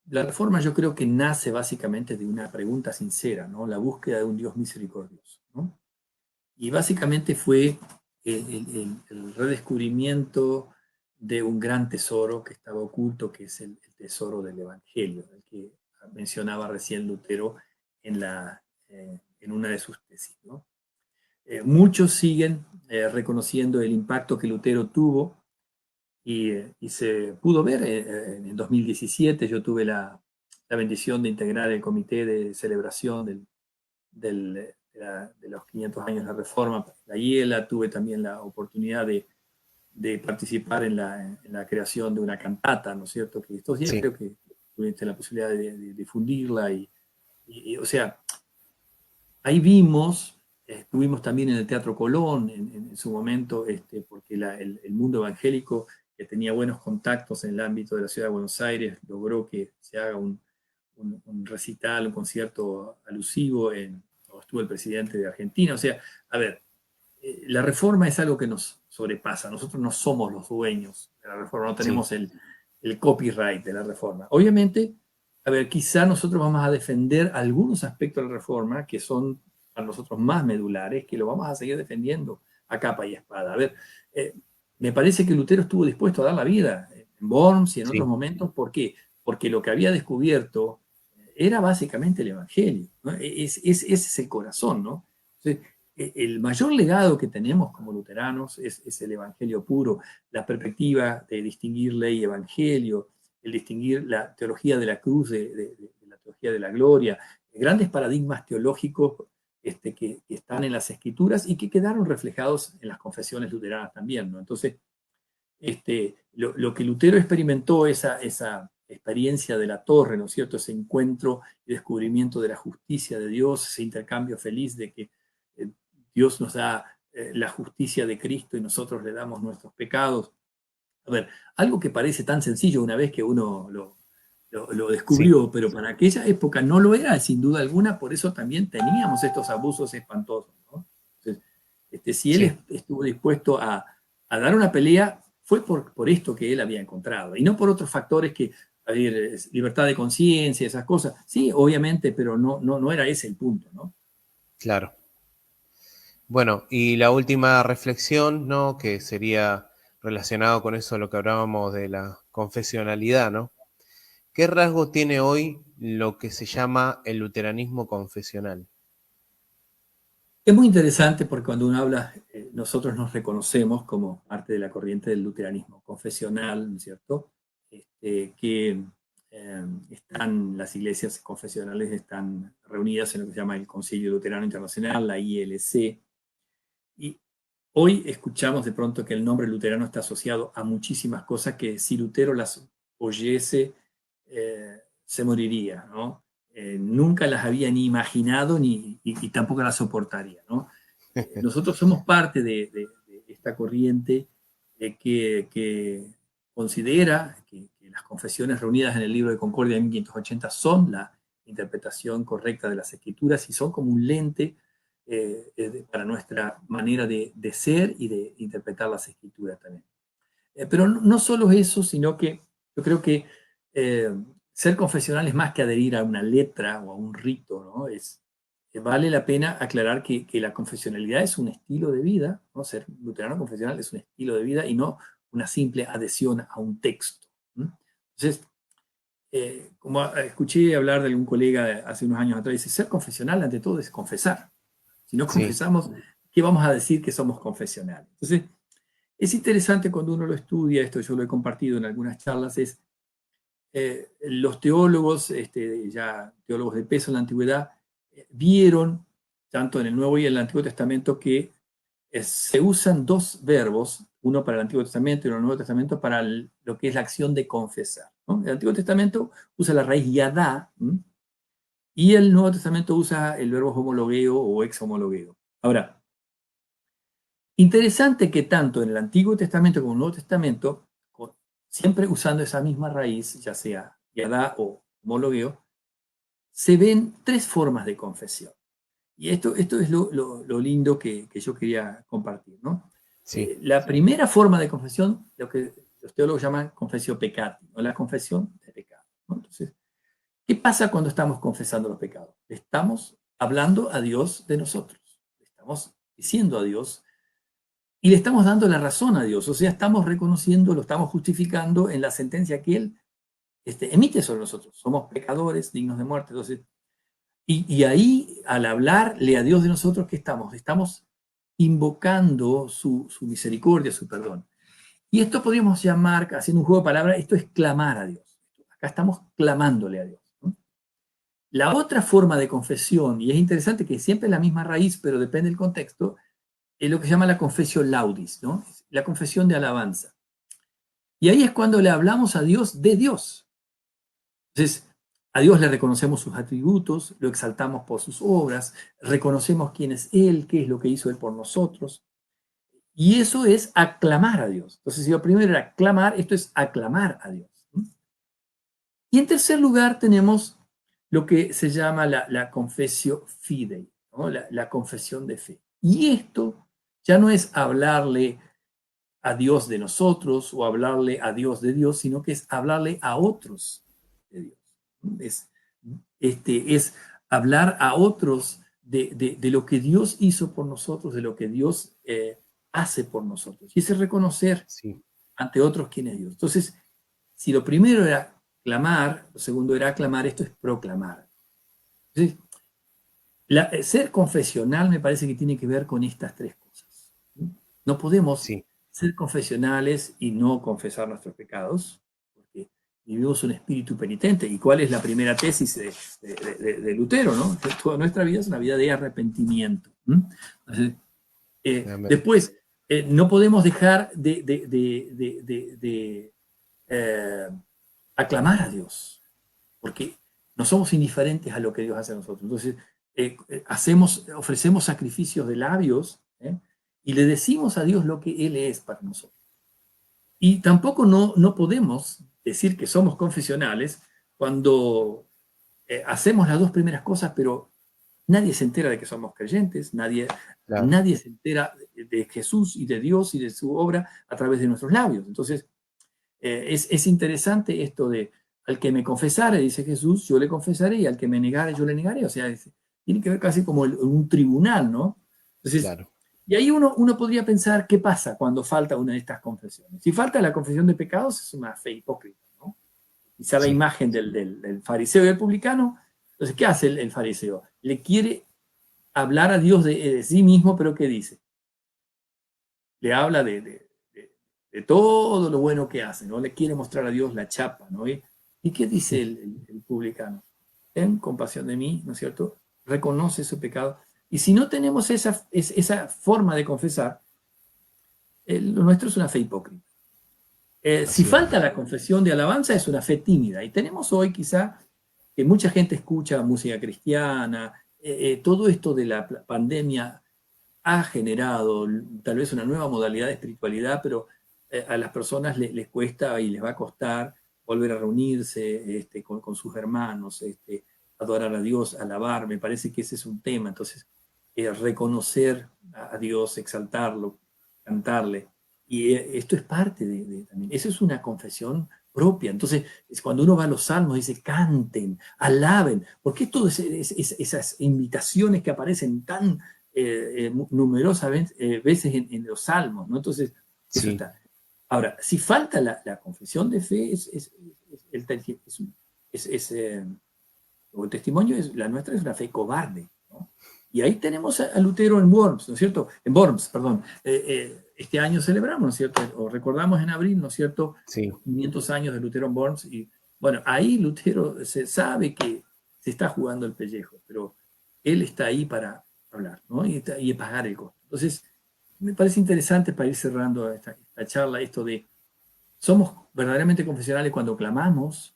la reforma yo creo que nace básicamente de una pregunta sincera, ¿no? La búsqueda de un Dios misericordioso, ¿no? Y básicamente fue el redescubrimiento de un gran tesoro que estaba oculto, que es el tesoro del Evangelio, el que mencionaba recién Lutero en una de sus tesis, ¿no? Muchos siguen reconociendo el impacto que Lutero tuvo y se pudo ver en 2017. Yo tuve la bendición de integrar el comité de celebración de los 500 años de la Reforma, la IELA. Tuve también la oportunidad de participar en la creación de una cantata, ¿no es cierto? Que estos días Sí, creo que tuviste la posibilidad de difundirla o sea, ahí vimos, estuvimos también en el Teatro Colón en su momento, porque el mundo evangélico, que tenía buenos contactos en el ámbito de la ciudad de Buenos Aires, logró que se haga un recital, un concierto alusivo, estuvo el presidente de Argentina. O sea, a ver, la reforma es algo que nos sobrepasa. Nosotros no somos los dueños de la reforma, no sí, tenemos el copyright de la reforma. Obviamente, a ver, quizá nosotros vamos a defender algunos aspectos de la reforma que son para nosotros más medulares, que lo vamos a seguir defendiendo a capa y espada. A ver, eh, me parece que Lutero estuvo dispuesto a dar la vida en Worms y en otros sí, momentos. ¿Por qué? Porque lo que había descubierto era básicamente el Evangelio, ¿no? Ese es el corazón, ¿no? Entonces, el mayor legado que tenemos como luteranos es el Evangelio puro, la perspectiva de distinguir ley y Evangelio, el distinguir la teología de la cruz de la teología de la gloria, grandes paradigmas teológicos que están en las Escrituras y que quedaron reflejados en las confesiones luteranas también, ¿no? Entonces, lo que Lutero experimentó, esa experiencia de la torre, ¿no es cierto? Ese encuentro y descubrimiento de la justicia de Dios, ese intercambio feliz de que Dios nos da la justicia de Cristo y nosotros le damos nuestros pecados. A ver, algo que parece tan sencillo una vez que uno lo Sí, descubrió, pero para aquella época no lo era, sin duda alguna, por eso también teníamos estos abusos espantosos, ¿no? Entonces, si él sí. estuvo dispuesto a dar una pelea, fue por esto que él había encontrado, y no por otros factores que, a ver, libertad de conciencia, esas cosas. Sí, obviamente, pero no era ese el punto, ¿no? Claro. Bueno, y la última reflexión, ¿no? Que sería relacionado con eso, lo que hablábamos de la confesionalidad, ¿no? ¿Qué rasgos tiene hoy lo que se llama el luteranismo confesional? Es muy interesante porque cuando uno habla, nosotros nos reconocemos como parte de la corriente del luteranismo confesional, ¿no es cierto? Que están, las iglesias confesionales están reunidas en lo que se llama el Concilio Luterano Internacional, la ILC, y hoy escuchamos de pronto que el nombre luterano está asociado a muchísimas cosas que si Lutero las oyese, se moriría, ¿no? Nunca las había ni imaginado y tampoco las soportaría, ¿no? Nosotros somos parte de esta corriente que considera que las confesiones reunidas en el libro de Concordia de 1580 son la interpretación correcta de las Escrituras y son como un lente para nuestra manera de ser y de interpretar las Escrituras también. Pero no solo eso, sino que yo creo que eh, ser confesional es más que adherir a una letra o a un rito, ¿no? Vale la pena aclarar que la confesionalidad es un estilo de vida, ¿no? Ser luterano confesional es un estilo de vida y no una simple adhesión a un texto. ¿No? Entonces, como escuché hablar de algún colega hace unos años atrás, dice, ser confesional ante todo es confesar. Si no Sí, confesamos, ¿qué vamos a decir que somos confesionales? Entonces, es interesante cuando uno lo estudia, esto yo lo he compartido en algunas charlas, es los teólogos, ya teólogos de peso en la antigüedad, vieron, tanto en el Nuevo y en el Antiguo Testamento, que se usan dos verbos, uno para el Antiguo Testamento y uno para el Nuevo Testamento, para lo que es la acción de confesar, ¿no? El Antiguo Testamento usa la raíz yadá, ¿m? Y el Nuevo Testamento usa el verbo homologueo o ex homologueo. Ahora, interesante que tanto en el Antiguo Testamento como en el Nuevo Testamento, siempre usando esa misma raíz, ya sea yadá o homologueo, se ven tres formas de confesión. Y esto es lo lindo que yo quería compartir, ¿no? sí, La primera forma de confesión, lo que los teólogos llaman confesio peccati, o la confesión de pecado, ¿no? Entonces, ¿qué pasa cuando estamos confesando los pecados? Estamos hablando a Dios de nosotros, estamos diciendo a Dios y le estamos dando la razón a Dios, o sea, estamos reconociendo, lo estamos justificando en la sentencia que Él emite sobre nosotros. Somos pecadores, dignos de muerte. Entonces, y ahí, al hablarle a Dios de nosotros, ¿qué estamos? Estamos invocando su misericordia, su perdón. Y esto podríamos llamar, haciendo un juego de palabras, esto es clamar a Dios. Acá estamos clamándole a Dios, ¿no? La otra forma de confesión, y es interesante que siempre es la misma raíz, pero depende del contexto, es lo que se llama la confesión laudis, ¿no? La confesión de alabanza. Y ahí es cuando le hablamos a Dios de Dios. Entonces, a Dios le reconocemos sus atributos, lo exaltamos por sus obras, reconocemos quién es Él, qué es lo que hizo Él por nosotros. Y eso es aclamar a Dios. Entonces, si lo primero era aclamar, esto es aclamar a Dios. Y en tercer lugar tenemos lo que se llama la confesio fidei, ¿no? La confesión de fe. Y esto ya no es hablarle a Dios de nosotros o hablarle a Dios de Dios, sino que es hablarle a otros de Dios. Es, es hablar a otros de lo que Dios hizo por nosotros, de lo que Dios hace por nosotros. Y es reconocer sí, ante otros quién es Dios. Entonces, si lo primero era clamar, lo segundo era aclamar, esto es proclamar. Entonces, ser confesional me parece que tiene que ver con estas tres cosas. No podemos sí, ser confesionales y no confesar nuestros pecados, porque vivimos un espíritu penitente. ¿Y cuál es la primera tesis de Lutero, ¿no? Toda nuestra vida es una vida de arrepentimiento. Entonces, Amén. después, no podemos dejar aclamar a Dios, porque no somos indiferentes a lo que Dios hace a nosotros. Entonces, ofrecemos sacrificios de labios, y le decimos a Dios lo que Él es para nosotros. Y tampoco no podemos decir que somos confesionales cuando hacemos las dos primeras cosas, pero nadie se entera de que somos creyentes, nadie Claro, se entera de Jesús y de Dios y de su obra a través de nuestros labios. Entonces, es interesante esto de, al que me confesare, dice Jesús, yo le confesaré, y al que me negare, yo le negaré. O sea, tiene que ver casi como un tribunal, ¿no? Entonces, claro. y ahí uno podría pensar, ¿qué pasa cuando falta una de estas confesiones? Si falta la confesión de pecados, es una fe hipócrita, ¿no? Quizá la Sí, imagen del fariseo y del publicano. Entonces, ¿qué hace el fariseo? Le quiere hablar a Dios de sí mismo, pero ¿qué dice? Le habla de todo lo bueno que hace, ¿no? Le quiere mostrar a Dios la chapa, ¿no? ¿Y qué dice el publicano? Ten compasión de mí, ¿no es cierto? Reconoce su pecado. Y si no tenemos esa forma de confesar, lo nuestro es una fe hipócrita. Si así es. falta la confesión de alabanza, es una fe tímida. Y tenemos hoy quizá que mucha gente escucha música cristiana, todo esto de la pandemia ha generado tal vez una nueva modalidad de espiritualidad, pero a las personas les cuesta y les va a costar volver a reunirse con sus hermanos, adorar a Dios, alabar. Me parece que ese es un tema. Entonces, reconocer a Dios, exaltarlo, cantarle. Y esto es parte también. Eso es una confesión propia. Entonces, cuando uno va a los salmos, dice, canten, alaben. ¿Por qué todas esas invitaciones que aparecen tan numerosas veces en los salmos, ¿no? Entonces, eso Sí, está. Ahora, si falta la confesión de fe, o el testimonio, la nuestra es una fe cobarde, ¿no? Y ahí tenemos a Lutero en Worms, ¿no es cierto? En Worms, perdón. Este año celebramos, ¿no es cierto? O recordamos en abril, ¿no es cierto? sí, Los 500 años de Lutero en Worms. Y bueno, ahí Lutero se sabe que se está jugando el pellejo, pero él está ahí para hablar, ¿no? Y pagar el costo. Entonces, me parece interesante para ir cerrando esta charla, esto de, somos verdaderamente confesionales cuando clamamos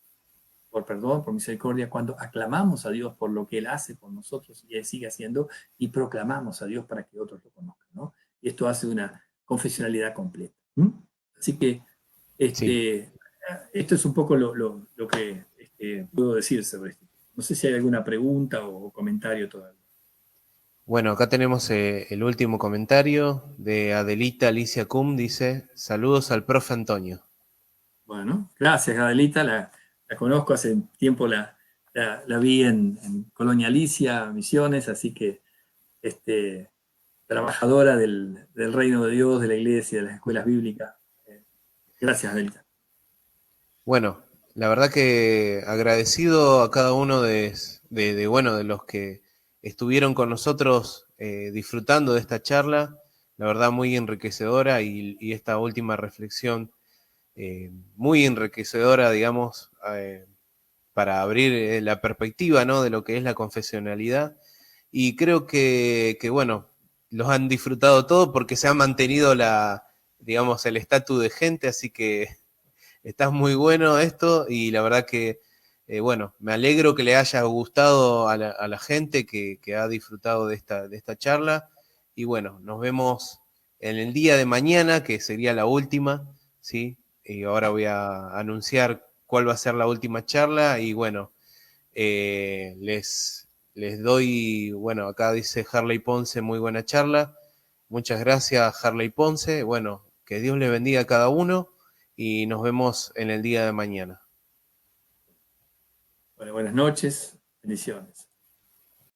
por perdón, por misericordia, cuando aclamamos a Dios por lo que Él hace por nosotros y Él sigue haciendo, y proclamamos a Dios para que otros lo conozcan, ¿no? Y esto hace una confesionalidad completa. Así que sí. esto es un poco lo que puedo decir sobre esto. No sé si hay alguna pregunta o comentario todavía. Bueno, acá tenemos el último comentario de Adelita Alicia Cum, dice, saludos al profe Antonio. Bueno, gracias, Adelita. La conozco hace tiempo, la vi en Colonia Alicia, Misiones, así que trabajadora del reino de Dios, de la iglesia, de las escuelas bíblicas. Gracias, Adelita. Bueno, la verdad que agradecido a cada uno bueno, de los que estuvieron con nosotros disfrutando de esta charla, la verdad muy enriquecedora y esta última reflexión muy enriquecedora, digamos, para abrir la perspectiva, ¿no? De lo que es la confesionalidad. Y creo bueno, los han disfrutado todo porque se ha mantenido digamos, el estatus de gente, así que está muy bueno esto y la verdad que, bueno, me alegro que le haya gustado a la gente que ha disfrutado de esta charla y bueno, nos vemos en el día de mañana, que sería la última, ¿sí? Y ahora voy a anunciar cuál va a ser la última charla y bueno, les doy, bueno, acá dice Harley Ponce, muy buena charla. Muchas gracias, Harley Ponce. Bueno, que Dios le bendiga a cada uno y nos vemos en el día de mañana. Bueno, buenas noches, bendiciones.